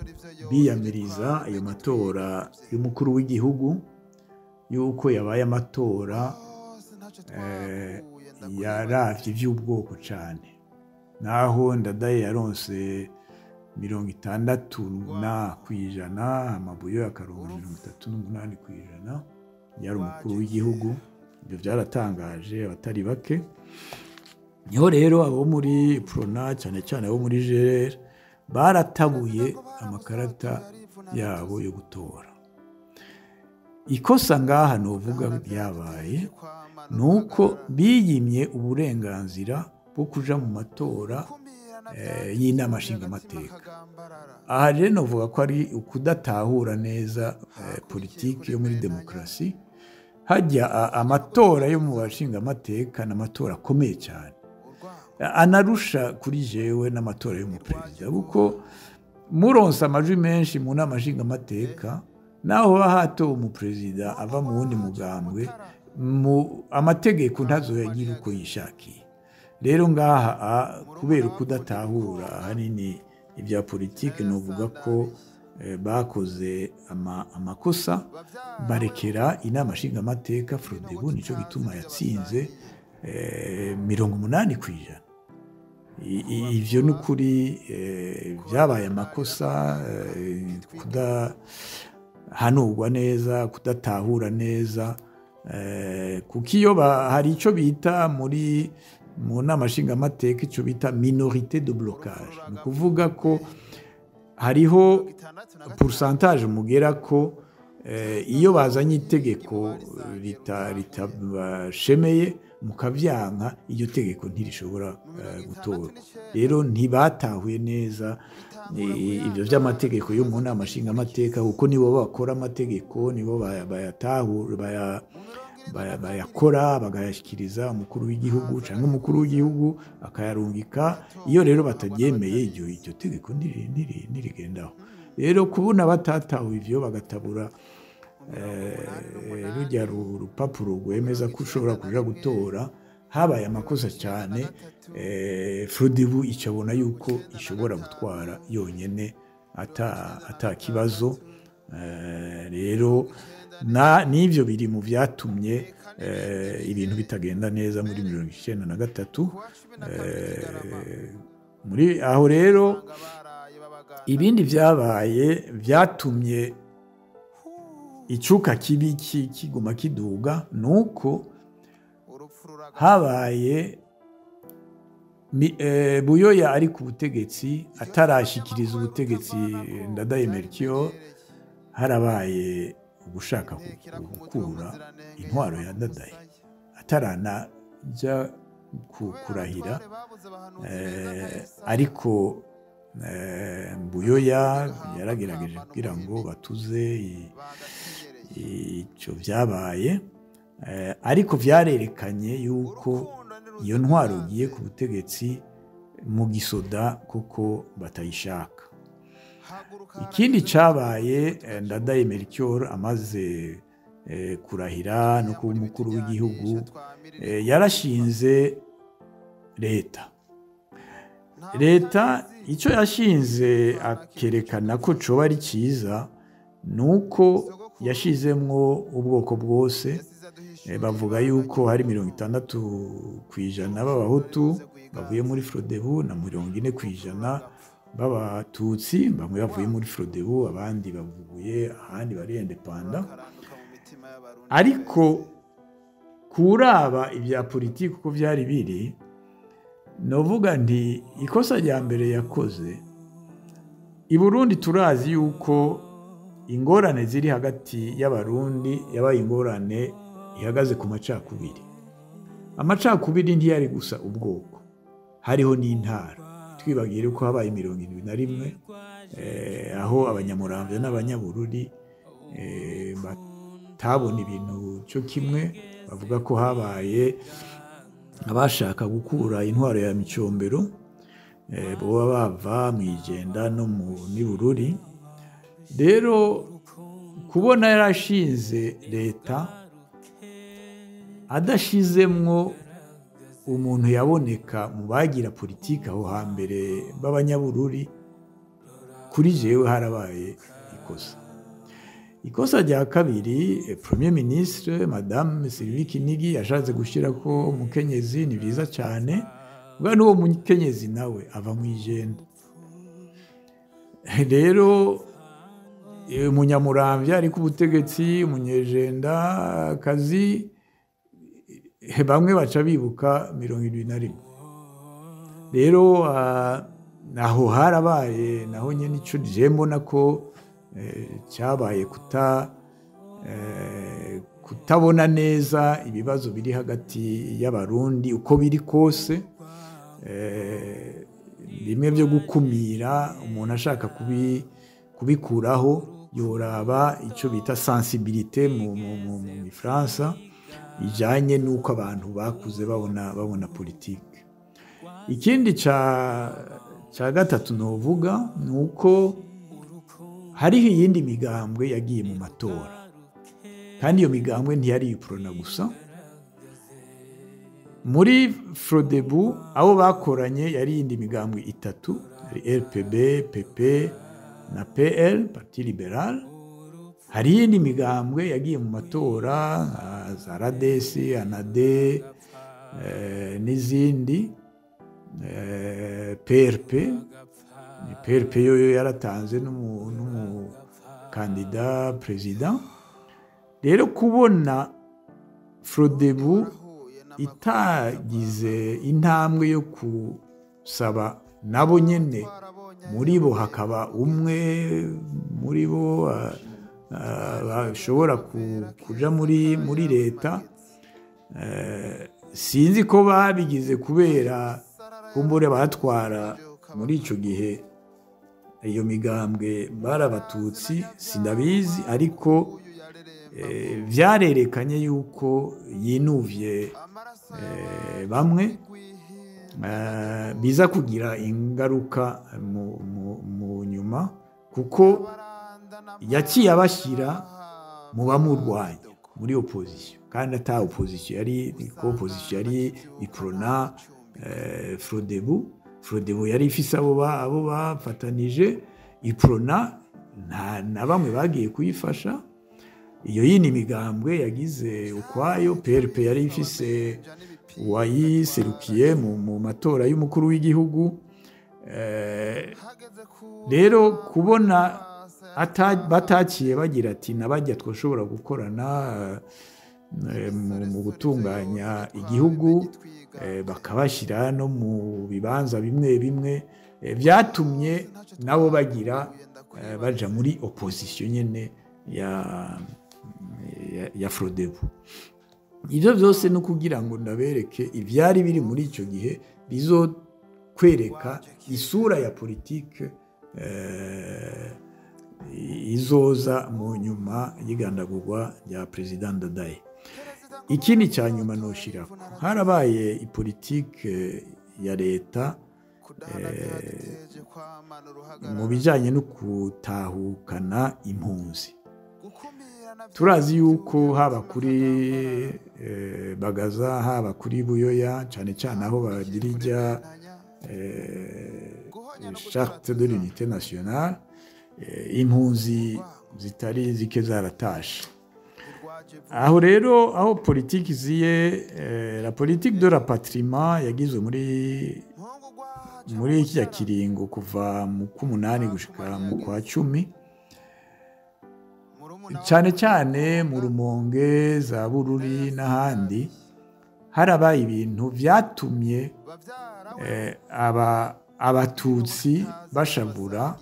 biyamiriza ayo matora y'umukuru w'igihugu, yuko yabaye amatora yaravye ivy'ubwoko cane, naho Ndadaye yaronse 60% amabuye akaronka 38% yari umukuru w'igihugu. Ibyo byaratangaje abatari bake. Niho rero abo muri Prona cyane cyane abo muri GR baratabuye amakarata yabo yo gutora. Ikosa ngaha novuga byabaye nuko biyimye uburenganzira bwo kuja mu matora y'inama nshingamateka. Aha rero novuga ko ari ukudatahura neza politiki yo muri demokarasi. Hajya amatora yo mu bashingamateka n'amatora akomeye cyane, anarusha kuri jewe n'amatora y'umuperezida, kuko muronse amajwi menshi mu nama nshingamateka, naho hatowe umuperezida ava mu wundi mugambwe, amategeko ntazoyagira uko yishakiye. Rero ngaha kubera ukudatahura ahanini ibya politiki, novuga ko bakoze amakosa, barekera inama nshingamateka Frodebu, nico gituma yatsinze 80%. Ivyo n'ukuri byabaye amakosa, kudahanurwa neza, kudatahura neza, kuko iyo hari ico bita mu nama nshingamateka ico bita minorité de blocage. Ni ukuvuga ko hariho pourcentage mugera ko iyo bazanye itegeko ritabashemeye mukavyanka, iryo tegeko ntirishobora gutorwa. Rero ntibatahuye neza ibyo by'amategeko yo mu nama nshingamateka, kuko nibo bakora amategeko, nibo bayakora bagayashyikiriza umukuru w'igihugu, cyangwa umukuru w'igihugu akayarungika. Iyo rero bataryemeye, iryo tegeko ntirigendaho. Rero kubona batatahuye ivyo, bagatabura rujya rupapuro rwemeza ko ushobora kuja gutora, habaye amakosa cyane. Frodebu icabona yuko ishobora gutwara yonyene ata kibazo. Rero n'ivyo biri mu vyatumye ibintu bitagenda neza muri 1993. Muri aho rero ibindi vyabaye vyatumye icuka kibi kiguma kiduga, nuko habaye Buyoya ari ku butegetsi, atarashikiriza ubutegetsi Ndadaye Melchior, harabaye ugushaka gukura intwaro ya Ndadaye ataranaja kurahira. Ariko Buyoya yaragerageje kugira ngo batuze icyo byabaye, ariko vyarerekanye yuko iyo ntwaro ugiye ku butegetsi mu gisoda kuko batayishaka. Ikindi cabaye, Ndadaye Melchior amaze kurahira no kuba umukuru w'igihugu, yarashinze leta icyo yashinze akerekana ko coba ari cyiza, nuko yashizemwo ubwoko bwose. Bavuga yuko hari 60% b'abahutu bavuye muri Frodebu na 40% b'abatutsi bamwe bavuye muri Frodebu, abandi bavuye ahandi bari independant. Ariko kuraba ibya politiki uko byari biri, novuga nti ikosa rya mbere yakoze, i Burundi turazi yuko ingorane ziri hagati y'abarundi yabaye ingorane ihagaze ku macakubiri. Amacakubiri ntiyari gusa ubwoko, hariho n'intara. Twibagire ko habaye 71 aho abanyamuramvya n'abanyabururi batabona ibintu cyo kimwe, bavuga ko habaye abashaka gukura intwaro ya Micombero, boba bava mw'Ijenda no muri Bururi. Rero kubona yarashinze leta adashizemwo umuntu yaboneka mu bagira politiki aho hambere b'abanyabururi, kuri jewe harabaye ikosa. Ikosa rya kabiri, Premier Ministre Madame Sylvie Kinigi yashatse gushirako umukenyezi, ni byiza cyane, bwa n'uwo mukenyezi nawe ava mw'Ijenda. Rero umunyamuramvya ari ku butegetsi, umunyejenda kazi, bamwe baca bibuka 71. Rero naho harabaye naho nyene ico je mbona ko cyabaye kutabona neza ibibazo biri hagati y'abarundi uko biri kose, bimwe byo gukumira umuntu ashaka kubikuraho, yoraba icyo bita sensibilité mu Gifaransa, ijanye nuko abantu bakuze babona politiki. Ikindi ca gatatu novuga nuko hariho iyindi migambwe yagiye mu matora, kandi iyo migambwe ntiyari iprona gusa. Muri Frodebu abo bakoranye yari iyindi migambwe itatu, hari RPB, PP na PL, Parti Liberal. Hari iyindi migambwe yagiye mu matora, za RADES, ANAD n'izindi, PRP yo yaratanze n'umukandida president. Rero kubona Frodebu itagize intambwe yo kusaba nabo nyene muri bo hakaba umwe muri bo bashobora kuja muri leta, sinzi ko babigize kubera kumbure batwara muri ico gihe iyo migambwe barabatutsi, sindabizi, ariko vyarerekanye yuko yinuvye bamwe, biza kugira ingaruka mu nyuma, kuko yaciye abashira mu bamurwanya muri opposition, kandi ata opposition yari iprona. Frodebu yari ifise abo bafatanije, iprona na bamwe bagiye kuyifasha. Iyo yindi migambwe yagize ukwayo, PRP yari ifise uwayiserukiye mu matora y'umukuru w'igihugu. Rero kubona batakiye bagira ati nabajya twoshobora gukorana mu gutunganya igihugu, bakabashyira no mu bibanza bimwe bimwe, byatumye nabo baja muri opposition nyene ya Frodebu. Ibyo byose no kugira ngo ndabereke ivyari biri muri ico gihe bizokwereka isura ya politike izoza mu nyuma y'igandagurwa rya President Ndadaye. Ikindi cya nyuma noshirako, harabaye ipolitike ya leta mu bijanye no gutahukana impunzi. Turazi yuko haba kuri Bagaza, haba kuri Buyoya, cyane cyane aho badirija charte de l'unité nationale, impunzi zitari zike zaratashe. Aho rero aho politiki iziye, la politique de rapatriement yagizwe muri iki kiringo kuva mu k'umunani gushika mu kwa 10, cyane cyane mu Rumonge, za Bururi n'ahandi, harabaye ibintu vyatumye abatutsi bashabura,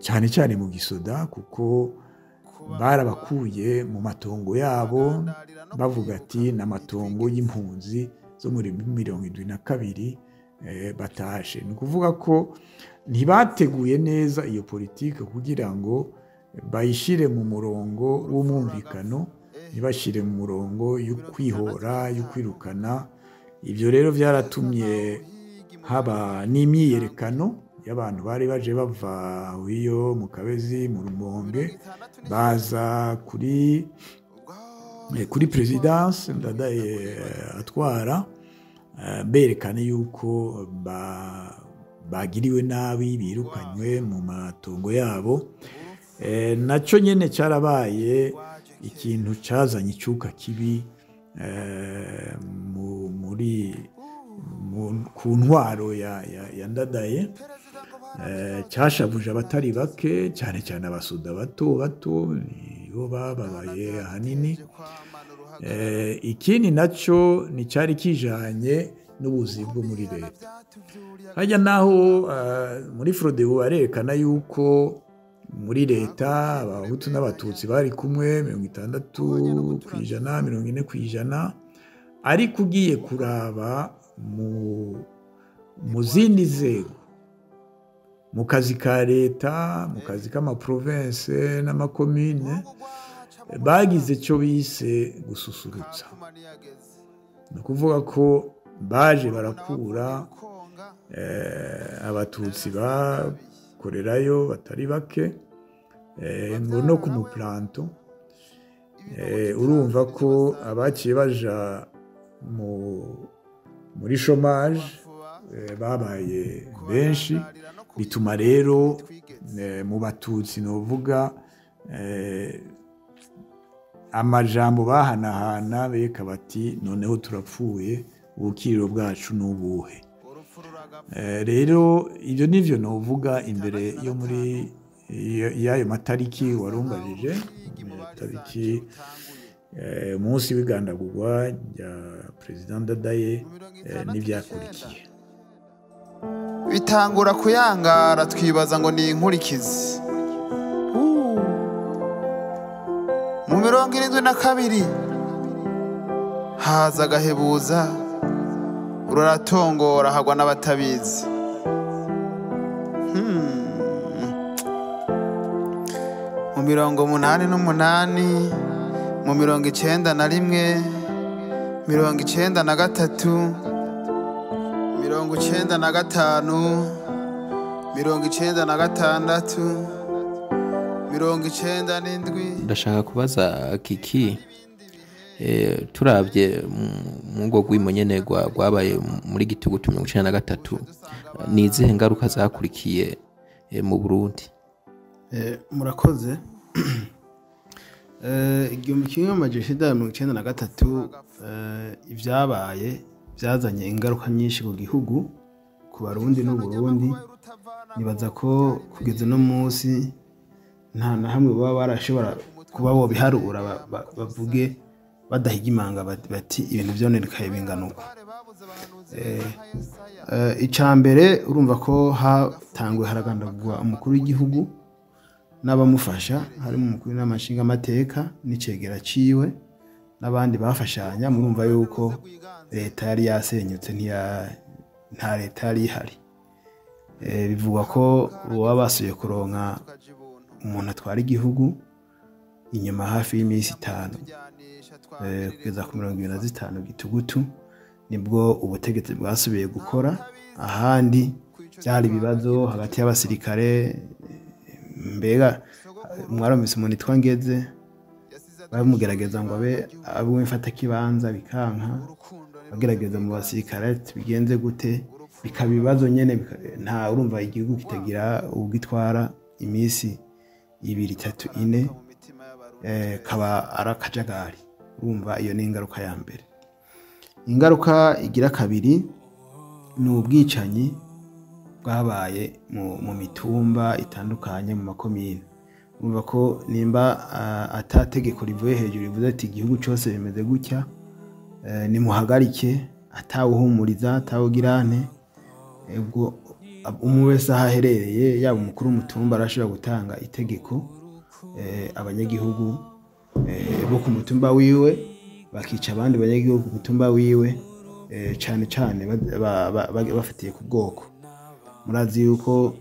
cyane cyane mu gisoda, kuko barabakuye mu matongo yabo bavuga ati n'amatongo y'impunzi zo muri 72 batashe. Ni kuvuga ko ntibateguye neza iyo politike kugira ngo bayishire mu murongo w'umwumvikano, ntibashire mu murongo yo kwihora, yo kwirukana. Ibyo rero byaratumye haba n'imyiyerekano y'abantu bari baje bava wiyo mu Kabezi, mu Rumonge, baza kuri presidence Ndadaye atwara, berekana yuko bagiriwe nabi, birukanywe mu matongo yabo. Nacyo nyene cyarabaye ikintu cyazanye icyuka kibi ku ntwaro ya Ndadaye, cyashavuje abatari bake, cyane cyane abasuda bato bato nibo bababaye ahanini. Ikindi nacyo ni cyari kijanye n'ubuzi bwo muri leta. Hajya naho muri Frodebu barerekana yuko muri leta abahutu n'abatutsi bari kumwe 60%, 40%, ariko ugiye kuraba mu zindi nzego, mu kazi ka leta, mu kazi k'amaprovince n'amakomine, bagize cyo bise gususurutsa. Ni ukuvuga ko baje barakura abatutsi bakorerayo batari bake, ngo no ku muplanto. Urumva ko abaciye baja muri chômage babaye benshi, bituma rero mu batutsi novuga amajambo bahanahana beka bati noneho turapfuye, ubukiriro bwacu n'ubuhe. Rero ibyo nivyo novuga imbere yo muri y'ayo matariki warumbajije, tariki umunsi w'igandagurwa rya President Ndadaye n'ivyakurikiye. Bitangura kuyangara, twibaza ngo ni inkurikizi. Mu 72 haza agahebuza, uraratongora hagwa n'abatabizi. Mu 88, mu 91, 93, 95, 96, 97. Ndashaka kubaza Kiki, turabye mu ngo gwimo nyene gwabaye muri Gitugutu 93, ni izihe ngaruka zakurikiye mu Burundi? Murakoze. Igihumbi kimwe amajana icenda mirongo icenda na gatatu, ibyabaye byazanye ingaruka nyinshi ku gihugu, ku Barundi n'Uburundi. Nibaza ko kugeza no munsi nta na hamwe baba barashobora kuba bo biharura bavuge badahiga imanga bati ibintu byonekaye binganuko. Icambere urumva ko hatangwe haragandagwa umukuru w'igihugu n'abamufasha, harimo umukuru n'amashinga amateka n'icegera ciwe n'abandi bafashanya. Murumva yuko leta yari yasenyutse, nta leta yari ihari. Bivugwa ko baba basuye kuronka umuntu atwara igihugu inyuma hafi y'imisi 5, kugeza ku 25 Gitugutu nibwo ubutegetsi bwasubiye gukora. Ahandi byari ibibazo hagati y'abasirikare, mbega mwarumvise umuntu itwa Ngeze bamugerageza ngo abe w'imfata kibanza, bikanka. Bagerageza mu basirikare bigenze gute, bikaba ibibazo nyene. Nta urumva igihugu kitagira ubwitwara imisi ibiri itatu ine kaba ari akajagari. Urumva iyo ni ingaruka ya mbere. Ingaruka igira kabiri ni ubwicanyi bwabaye mu mitumba itandukanye mu makomine. Urumva ko nimba atategeko rivuye hejuru rivuze ati igihugu cyose bimeze gutya, nimuhagarike, atawuhumuriza, atawugirane, ubwo umwe wese aho aherereye, yaba umukuru w'umutumba arashobora gutanga itegeko, abanyagihugu bo ku mutumba wiwe bakica abandi banyagihugu ku mutumba wiwe, cyane cyane bafatiye ku bwoko. Murazi yuko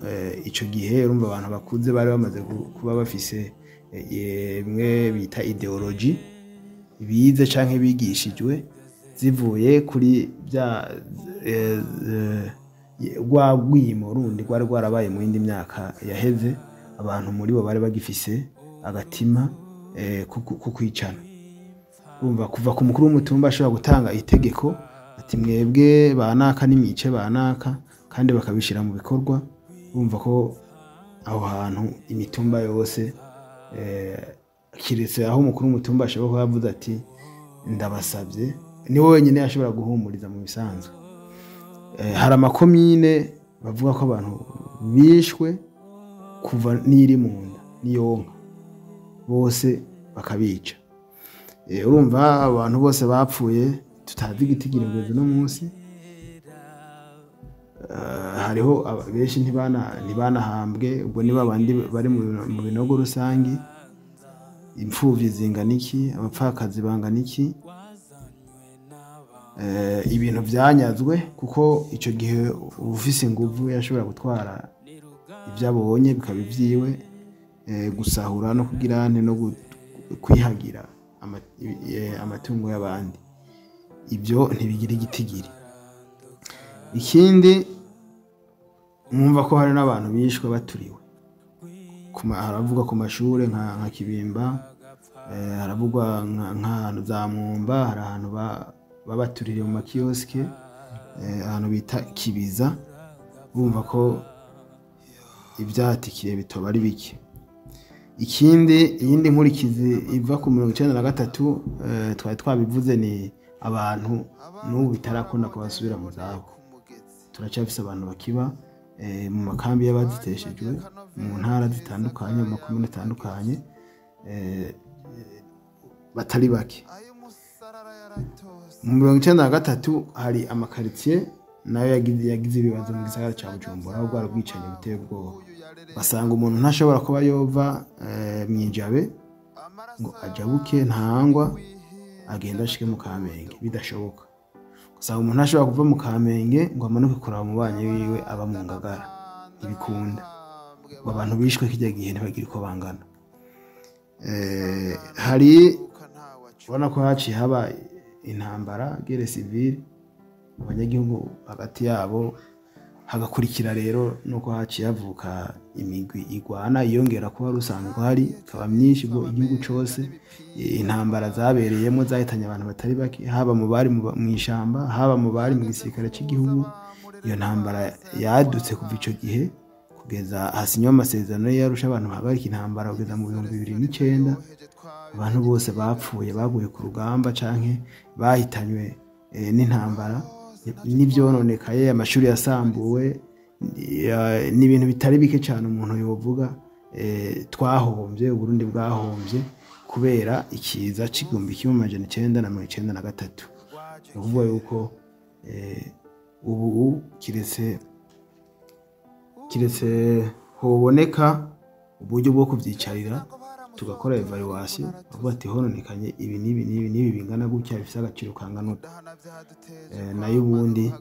icyo gihe urumva abantu bakuze bari bamaze kuba bafise bimwe bita ideology bize canke bigishijwe zivuye kuri bya rwagwimo rundi rwari rwarabaye mu yindi myaka yaheze. Abantu muri bo bari bagifise agatima ku kwicana. Urumva kuva ku mukuru w'umutumba ashobora gutanga itegeko ati mwebwe banaka n'imice banaka, kandi bakabishira mu bikorwa. Urumva ko aho hantu imitumba yose kiretse aho umukuru w'umutumba ashobora kuba yavuze ati ndabasabye, ni wowe wenyine yashobora guhumuriza mu bisanzwe. Hari amakomine bavuga ko abantu bishwe kuva n'iri mu nda n'iyonka bose bakabica. Urumva abantu bose bapfuye tutazi igitigiriro no munsi. Hariho benshi ntibanahambwe, ubwo niba abandi bari mu binogo rusangi. Imfuvyi zingana iki, abapfakazi bangana iki, ibintu byanyazwe, kuko icyo gihe ufise inguvu yashobora gutwara ibyo abonye bikaba ibyiwe, gusahura no kugirane no kwihagira amatungo y'abandi. Ibyo ntibigira igitigiri. Ikindi mwumva ko hari n'abantu bishwe baturiwe. Haravuga ku mashure nka Kibimba, haravugwa nk'ahantu za Mwumba, hari ahantu babatuririye mu makioske, ahantu bita Kibiza. Bumva ko ibyatikiye bitoba ari bike. Iyindi nkurikizi iva ku 1993 twari twabivuze ni abantu n'ubu bitarakunda kubasubira mu zabo. Turacyafise abantu bakiba mu makambi y'abaziteshejwe mu ntara zitandukanye, mu makomune atandukanye, batari bake. Mu 1993 hari amakaritsiye nayo yagize ibibazo mu gisagara cya Bujumbura, aho bwari bwicanyi buteye ubwoba. Basanga umuntu ntashobora kuba yova mwijabe ngo ajabuke ntangwa agenda ashike mu Kamenge, bidashoboka. Usanga umuntu ntashobora kuva mu Kamenge ngo amanuke kuraba mu banyi wiwe aba mu Ngagara, ibikunda. Abantu bishwe kijya gihe ntibagira uko bangana. Hari ubona ko haciye haba intambara, guerre civile, abanyagihugu hagati yabo, hagakurikira rero nuko haciye havuka imigwi igwana yongera kuba rusanzwe hari kaba myinshi bwo igihugu cyose. Intambara zabereyemo zahitanye abantu batari bake, haba mu bari mu ishamba, haba mu bari mu gisirikare cy'igihugu. Iyo ntambara yadutse kuva icyo gihe kugeza hasinywa amasezerano yarusha abantu bahagarika intambara kugeza mu 2009. Abantu bose bapfuye baguye ku rugamba canke bahitanywe n'intambara, n'ivyononekaye, amashuri yasambuwe, n'ibintu bitari bike cyane umuntu yovuga twahombye, Uburundi bwahombye kubera ikiza c'igihumbi kimwe amajana 1993. Uvuga yuko ubu kiretse hoboneka uburyo bwo kuvyicarira tugakora evaluation, avuga ati hononekanye ibi n'ibi bingana gutya, bifise agaciro kangana uko. Nayo ubundi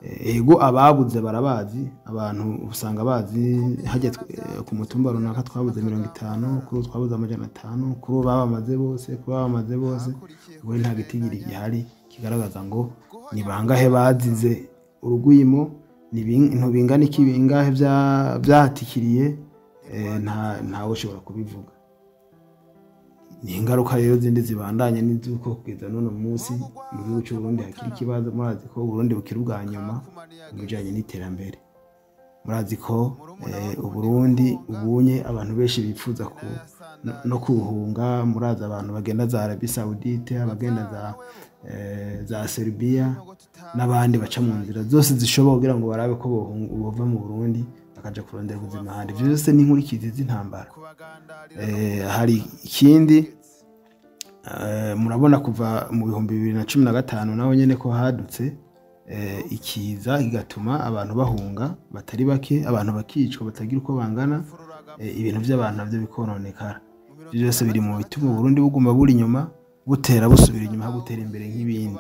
ego ababuze barabazi, abantu usanga bazi hajya ku mutumba runaka twabuze 50, kuri twabuze 500, kuri babamaze bose, ubu nta gitigiri gihari kigaragaza ngo ni bangahe bazize urugwimo, ni ibintu bingana iki, bingahe byatikiriye, ntawe ushobora kubivuga. Ni ingaruka rero zindi zibandanye n'izuko kugeza none munsi mu gihugu cy'u Burundi hakiri ikibazo. Murazi ko Burundi bukiri ubwa nyuma mu bijanye n'iterambere. murazi ko Uburundi ubunye abantu benshi bifuza no kuhunga. Murazi abantu bagenda za Arabie Saoudite, abagenda za Serbia n'abandi baca mu nzira zose zishoboka kugira ngo barabe ko bova mu Burundi bakaja kurondera ubuzima ahandi. Ivyo byose ni inkurikizi z'intambara. Hari ikindi murabona kuva mu 2015 naho nyene ko hadutse ikiza kigatuma abantu bahunga batari bake, abantu bakicwa batagira uko bangana, ibintu by'abantu navyo bikononekara. Ivyo byose biri mu bituma Burundi buguma buri inyuma, butera busubira inyuma, gutera imbere nk'ibindi.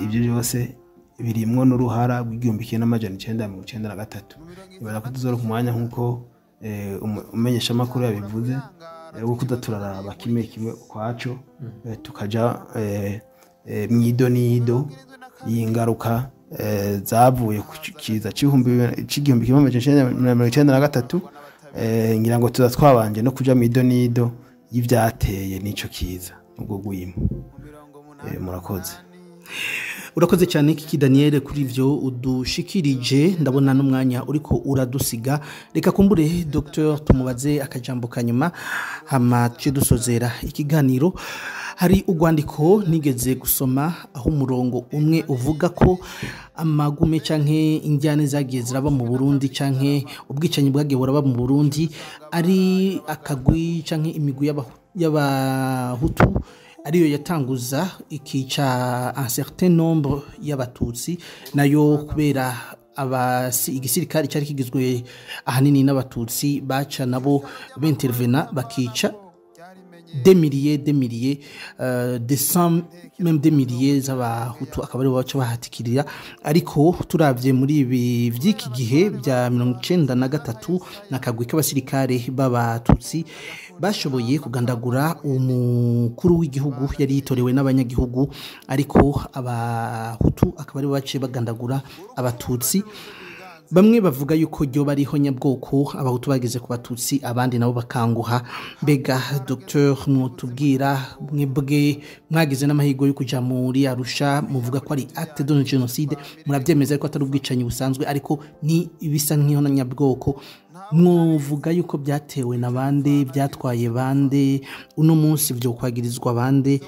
Ivyo byose birimwo n'uruhara rw'1993. Nibaza ko tuzora ku mwanya nk'uko umenyesha amakuru yabivuze, wo kudaturaraba kimwe kimwe ukwaco, tukaja mwido nido y'ingaruka zavuye ku kiza c'igihumbi kimwe amajana icenda na gatatu. Ngira ngo tuza twabanje no kuja mwido nido y'ivyateye n'ico kiza ubwo gwimo. Murakoze. Urakoze cyane Kiki Daniel kuri ivyo udushikirije. Ndabona n'umwanya uriko uradusiga, reka kumbure Dr tumubaze akajambo kanyuma hama tuje dusozera ikiganiro. Hari urwandiko nigeze gusoma aho umurongo umwe uvuga ko amagume canke injyane zagiye ziraba mu Burundi canke ubwicanyi bwagiye buraba mu Burundi ari akagwi canke imigwi y'abahutu ariyo yatanguza ikica un certain nombre y'abatutsi, nayo kubera igisirikare cyari kigizwe ahanini n'abatutsi baca nabo b'intervena bakica des milliers des cent même des milliers z'abahutu akaba ari baca bahatikirira. Ariko turavye muri ibi vy'iki gihe bya 1993 nakagwi k'abasirikare b'abatutsi bashoboye kugandagura umukuru w'igihugu yari yitorewe n'abanyagihugu, ariko abahutu akaba ari bace bagandagura abatutsi. Bamwe bavuga yuko ryo bariho nyabwoko abahutu bageze ku batutsi, abandi nabo bakanguha. Mbega Dr mwotubwira mwebwe mwagize n'amahigo yo kuja muri Arusha, muvuga ko ari acte de genocide, muravyemeza ko atari ubwicanyi busanzwe ariko ni ibisa nk'iho na nyabwoko, mwovuga yuko byatewe na bande, byatwaye bande, uno munsi byo kwagirizwa bande?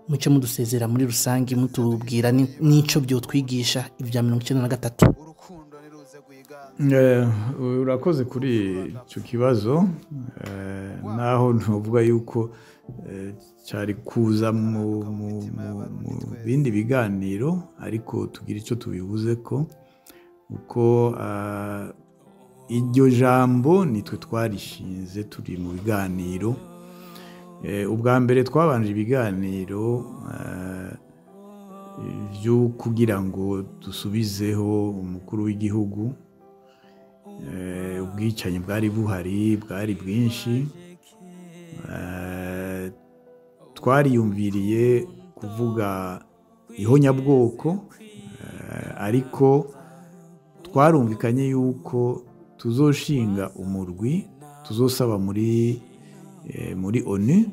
Muce mudusezera muri rusangi mutubwira nico byo twigisha ibya 1993. Urakoze kuri icyo kibazo, naho ntuvuga yuko cyari kuza mu bindi biganiro, ariko tugira icyo tubivuze ko uko iryo jambo nitwe twarishinze turi mu biganiro. Ubwa mbere twabanje ibiganiro byo kugira ngo dusubizeho umukuru w'igihugu. Ubwicanyi bwari buhari, bwari bwinshi. Twariyumviriye kuvuga ihonyabwoko, ariko twarumvikanye yuko tuzoshinga umurwi tuzosaba muri ONU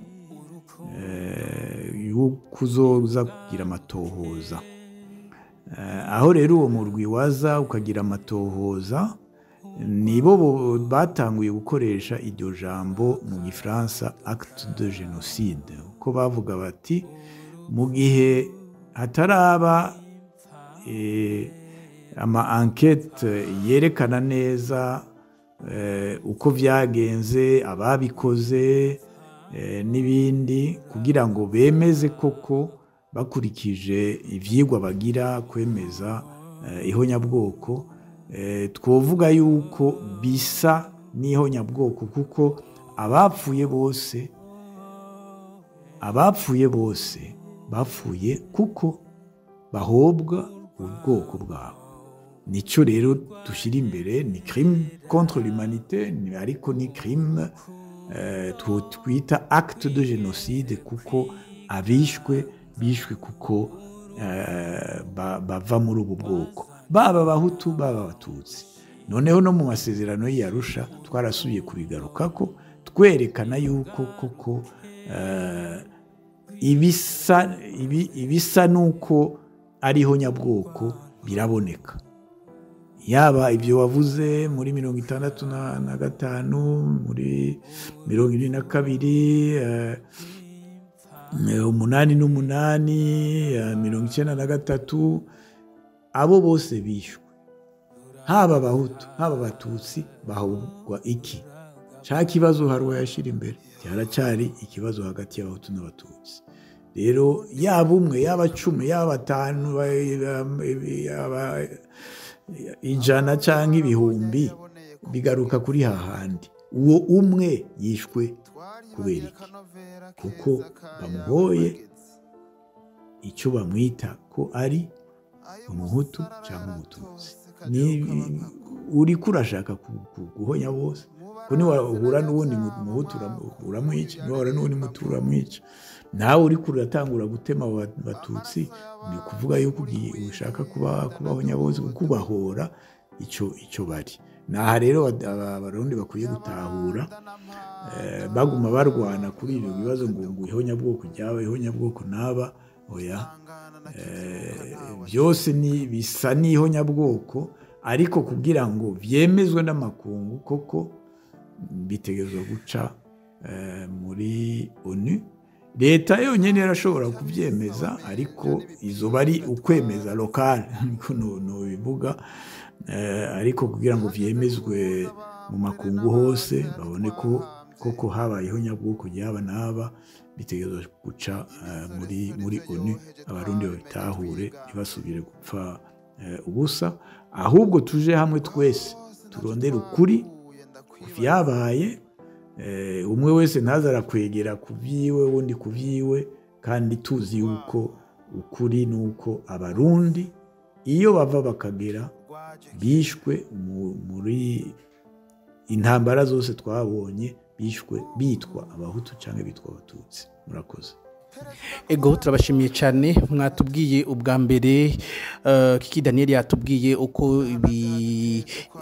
kuzoza kugira amatohoza. Aho rero uwo murwi waza ukagira amatohoza, nibo batanguye gukoresha iryo jambo mu Gifaransa acte de génocide, uko bavuga bati mu gihe hataraba ama enquête yerekana neza uko vyagenze, ababikoze n'ibindi, kugira ngo bemeze koko bakurikije ivyigwa bagira kwemeza ihonyabwoko, twovuga yuko bisa n'ihonyabwoko, kuko abapfuye bose bapfuye kuko bahobwa ubwoko bwabo. Nico rero dushira imbere, ni crime contre l'humanité, ariko ni crime twita acte de génocide, kuko abishwe kuko bava muri ubu bwoko, baba abahutu baba abatutsi. Noneho no mu masezerano y'Arusha twarasubiye kubigarukako, twerekana yuko koko ibisa nuko ariho nyabwoko biraboneka. yaba ibyo wavuze muri 65 muri 72 88 93 abo bose bishwe, haba abahutu haba abatutsi bahugwa iki? Ca kibazo Haruwa yashira imbere cyaracari ikibazo hagati y'abahutu n'abatutsi. Rero yaba umwe yaba 10 yaba 5 yaba 100 canke ibihumbi bigaruka kuri hahandi, uwo umwe yishwe kubera iki? Kuko bamuhoye icyo bamwita ko ari umuhutu cyangwa umututsi. Uri kurashaka guhonya bose, ko niwahura n'ubundi muhutu uramwica, niwahura n'ubundi mutu uramwica. Nawe uri kuratangura gutema abatutsi, ni kuvuga yuko ushaka kubahonya bose, kubahora icyo bari. Naha rero abarundi bakwiye gutahura, baguma barwana kuri ibyo bibazo ngo ihonyabwoko ryaba ihonyabwoko naba, oya, byose ni bisa n'ihonyabwoko, ariko kugira ngo vyemezwe n'amakungu koko bitegerezwa guca muri ONU. Leta yonyene yarashobora kuvyemeza, ariko izo bari ukwemeza local niko no bivuga, ariko kugira ngo vyemezwe mu makungu hose babone ko koko habayeho nyabwoko ryaba naba, bitegerezwa guca muri ONU. Abarundi babitahure ntibasubire gupfa ubusa, ahubwo tuje hamwe twese turondera ukuri vyabaye. Umwe wese ntazara kwegera kuvyiwe wundi kuvyiwe, kandi tuzi yuko ukuri nuko abarundi iyo bava bakagera bishwe muri intambara zose twabonye, bishwe bitwa abahutu canke bitwa abatutsi. Murakoze. Ego turabashimiye cyane, mwatubwiye ubwa mbere Kiki Daniel yatubwiye uko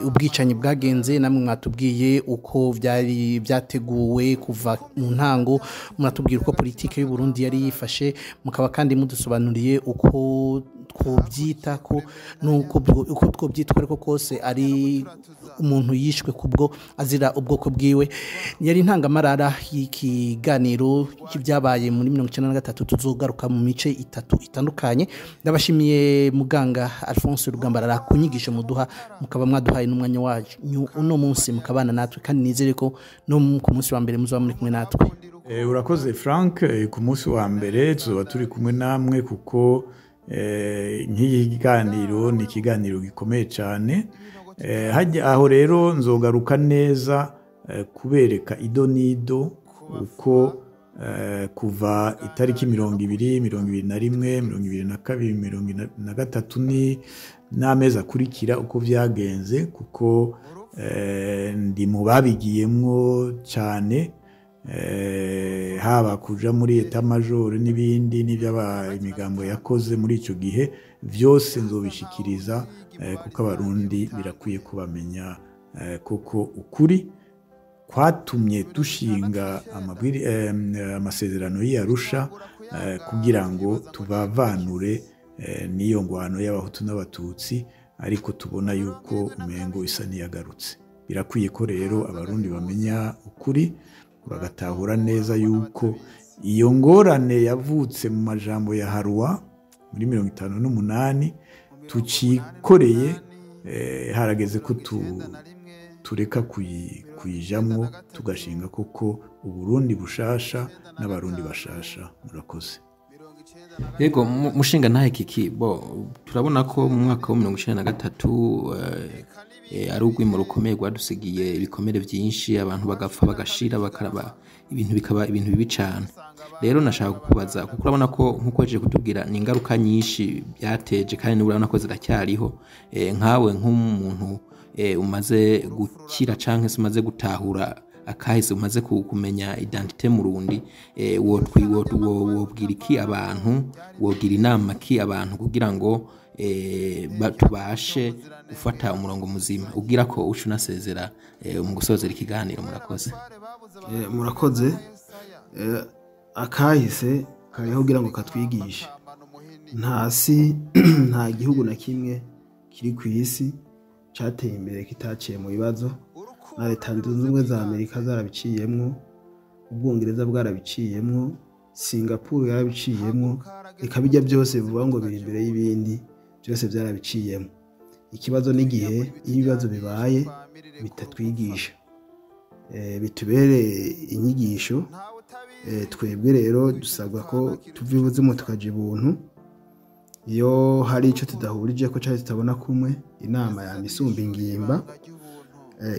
ubwicanyi bwagenze, namwe mwatubwiye uko byari byateguwe kuva mu ntango, mwatubwira uko politike y'u Burundi yari yifashe, mukaba kandi mudusobanuriye uko twobyita ko nuko uko twobyitwa ariko kose ari umuntu yishwe kubwo azira ubwoko bwiwe. Yari intangamarara y'ikiganiro cy'ibyabaye muri 1993, tuzogaruka mu mice itatu itandukanye. Ndabashimiye muganga Alphonse Rugambarara ku nyigisho muduha, mukaba mwaduhaye n'umwanya wanyu uno munsi mukabana natwe, kandi nizere ko no ku munsi wa mbere muzaba muri kumwe natwe. Urakoze Frank, ku munsi wa mbere tuzoba turi kumwe namwe, kuko nk'iyi kiganiro ni ikiganiro gikomeye cyane. Aho rero nzogaruka neza kubereka ido nido uko kuva itariki 20, 21, 22, 23 n'amezi akurikira uko vyagenze, kuko ndi mu babigiyemwo cyane, haba kuja muri etat major n'ibindi n'ibyaba imigambo yakoze muri ico gihe, vyose nzobishikiriza, kuko abarundi birakwiye kubamenya koko ukuri kwatumye dushinga amasezerano y'Arusha, kugira ngo tubavanure n'iyo ngwano y'abahutu n'abatutsi, ariko tubona yuko umengo isa niyagarutse. Birakwiye ko rero abarundi bamenya ukuri, bagatahura neza yuko iyo ngorane yavutse mu majambo ya Haruwa muri 58 tucikoreye, harageze ko tureka kuyijamwo, tugashinga koko Uburundi bushasha n'abarundi bashasha. Murakoze. Yego mushinga ntahe Kiki, turabona ko mu mwaka wa 1993 ari ugwimo rukomeye rwadusigiye ibikomere byinshi, abantu bagapfa bagashira bakaraba, ibintu bikaba ibintu bibi cyane. Rero nashaka kukubaza, kuko urabona ko nkuko aje kutubwira ni ingaruka nyinshi byateje, kandi urabona ko ziracyariho. Nkawe nk'umuntu umaze gukira canke se umaze gutahura akahise, umaze kumenya identite mu Rundi, wobwira iki abantu, wobwira inama ki abantu kugira ngo tubashe gufata umurongo muzima, ugira ko ushunasezera mu gusozera ikiganiro? Murakoze. Murakoze. Akahise kariho kugira ngo katwigishe. Nta gihugu na kimwe kiri ku isi cateye imbere kitaciye mu bibazo, na leta zunze ubumwe za Amerika zarabiciyemwo, Ubwongereza bwarabiciyemwo, Singapore yarabiciyemwo, eka bijya byose bivuga ngo biri imbere y'ibindi byose byarabiciyemwo. Ikibazo n'igihe iyo ibibazo bibaye bitatwigisha, bitubere inyigisho. Twebwe rero dusabwa ko tuva ibuzimu tukaja ibuntu. Iyo hari icyo tudahurije ko cyari tutabona kumwe, inama ya misumba ingimba,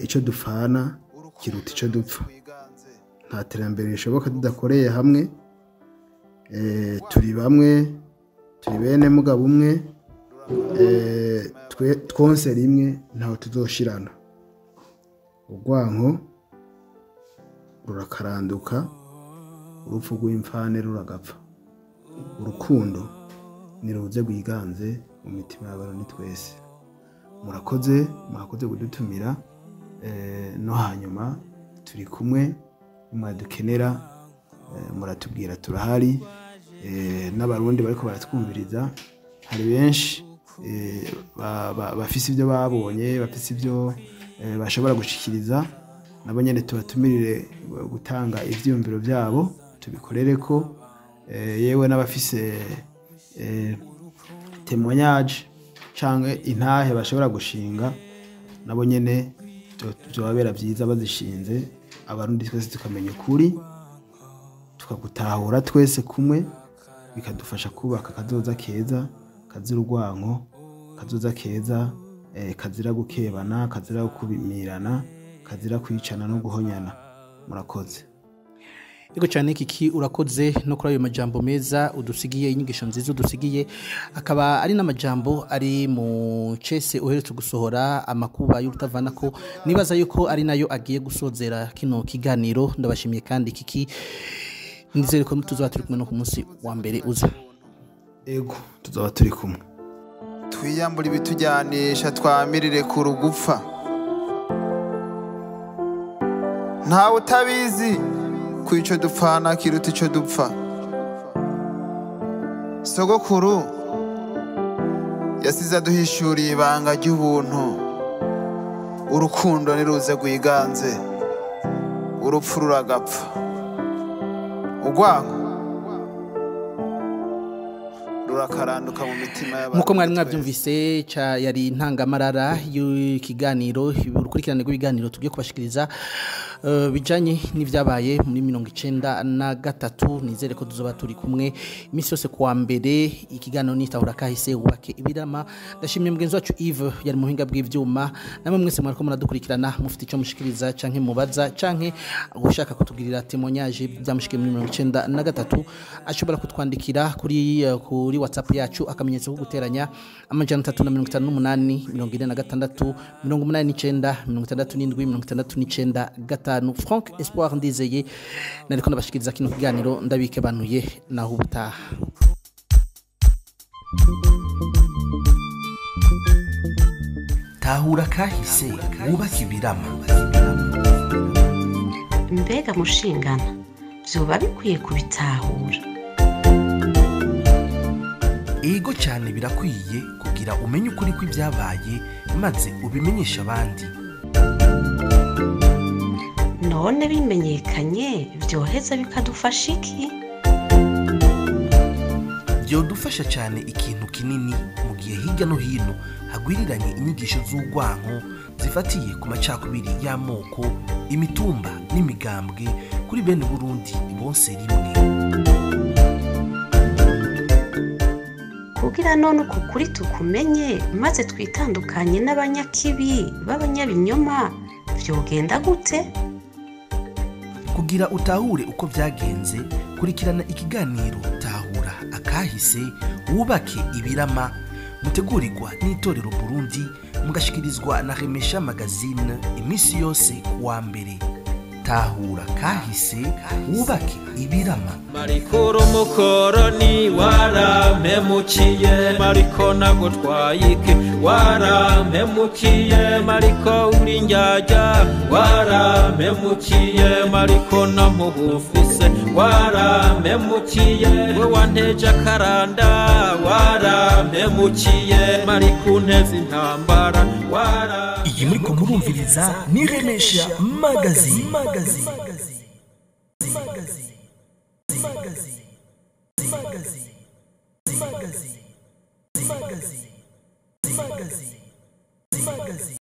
icyo dupfana kiruta icyo dupfa. Nta terambere rishoboka tudakoreye hamwe. Turi bamwe, turi bene mugabo umwe, twonse rimwe ntaho tuzoshirana. Urwanko rurakaranduka, urupfu rw'imfane ruragapfa. Urukundo niruze rwiganze mu mitima y'abarundi twese. Murakoze kudutumira, no hanyuma turi kumwe, muradukenera, muratubwira turahari. N'abarundi bariko baratwumviriza, hari benshi bafise ibyo babonye, bafise ibyo bashobora gushikiriza, nabo nyene tubatumirire gutanga ivyiyumviro byabo tubikorere ko, yewe n'abafise témoignage canke intahe bashobora gushinga, nabo nyene byobabera byiza bazishinze, abarundi twese tukamenya ukuri, tukagutahura twese kumwe, bikadufasha kubaka kazoza keza kazira urwanko, kazoza keza kazira gukebana, kazira gukubimirana, kazira kwicana no guhonyana. Murakoze. Ego cyane Kiki, urakoze no kuri ayo majambo meza udusigiye, inyigisho nziza udusigiye, akaba ari n'amajambo ari mu cese uherutse gusohora amakuba y'urutavana ko nibaza yuko ari nayo agiye gusozera kino kiganiro. Ndabashimiye kandi Kiki, nizere ko tuzaba turi kumwe no ku munsi wa mbere uza. Ego tuzaba turi kumwe. Twiyambura ibitujyanisha, twamirire ku rugupfa. Ntawe utabizi ku icyo dupfana kiruta icyo dupfa. Sogokuru yasize aduhishuriye ibanga ry'ubuntu. Urukundo niruze rwiganze, urupfu ruragapfa. Urwango rurakaranduka mu mitima y'abantu. Muko mwari mwabyumvise, yari intangamarara y'ikiganiro, urukurikirane rw'ibiganiro tugiye kubashikiriza bijanye n'ivyabaye muri 1993. Nizere ko tuzoba turi kumwe imisi yose kuwa mbere. Ikiganiro nitahura kahise ubake ibirama. Ndashimye mugenzi wacu Yves yari muhinga bw'ivyuma. Namwe mwese mwariko muradukurikirana, mufite icyo mushikiriza canke mubaza canke gushaka kutugirira témoignage byamushike muri 1993, ashobora kutwandikira kuri WhatsApp yacu akamenyetso ko guteranya 358 46 89 67 69. Frank Espoir Ndizeye nariko ndabashikiriza kino kiganiro, ndabike banuye naho ubutaha. Tahura kahise wubaka ibirama. Mbega mushingana, vyoba bikwiye kubitahura. Ego cyane birakwiye kugira umenye ukuri kw'ibyabaye maze ubimenyesha abandi. None bimenyekanye byoheza bikadufasha iki? Byodufasha cyane ikintu kinini mu gihe hirya no hino hagwiriranye inyigisho z'urwanko zifatiye ku macakubiri y'amoko, imitumba n'imigambwe kuri bene Burundi bonse rimwe. Kugira none uko kuri tukumenye maze twitandukanye n'abanyakibi b'abanyabinyoma, vyogenda gute? Kugira utahure uko byagenze, kurikirana ikiganiro Tahura akahise wubake ibirama, mutegurirwa n'itorero Burundi, mugashikirizwa na Remesha Magazine imisi yose kuwa mbere. Tahura kahise wubake ibirama. Marikuru mukoroni warampemukiye, mariko nagutwayike warampemukiye, mariko uri njyajya warampemukiye, mariko namuhufise hose warampemukiye we wanteje akaranda warampemukiye mari kunteza intambara iyi muri ko murumviriza ni Remesha Magazine.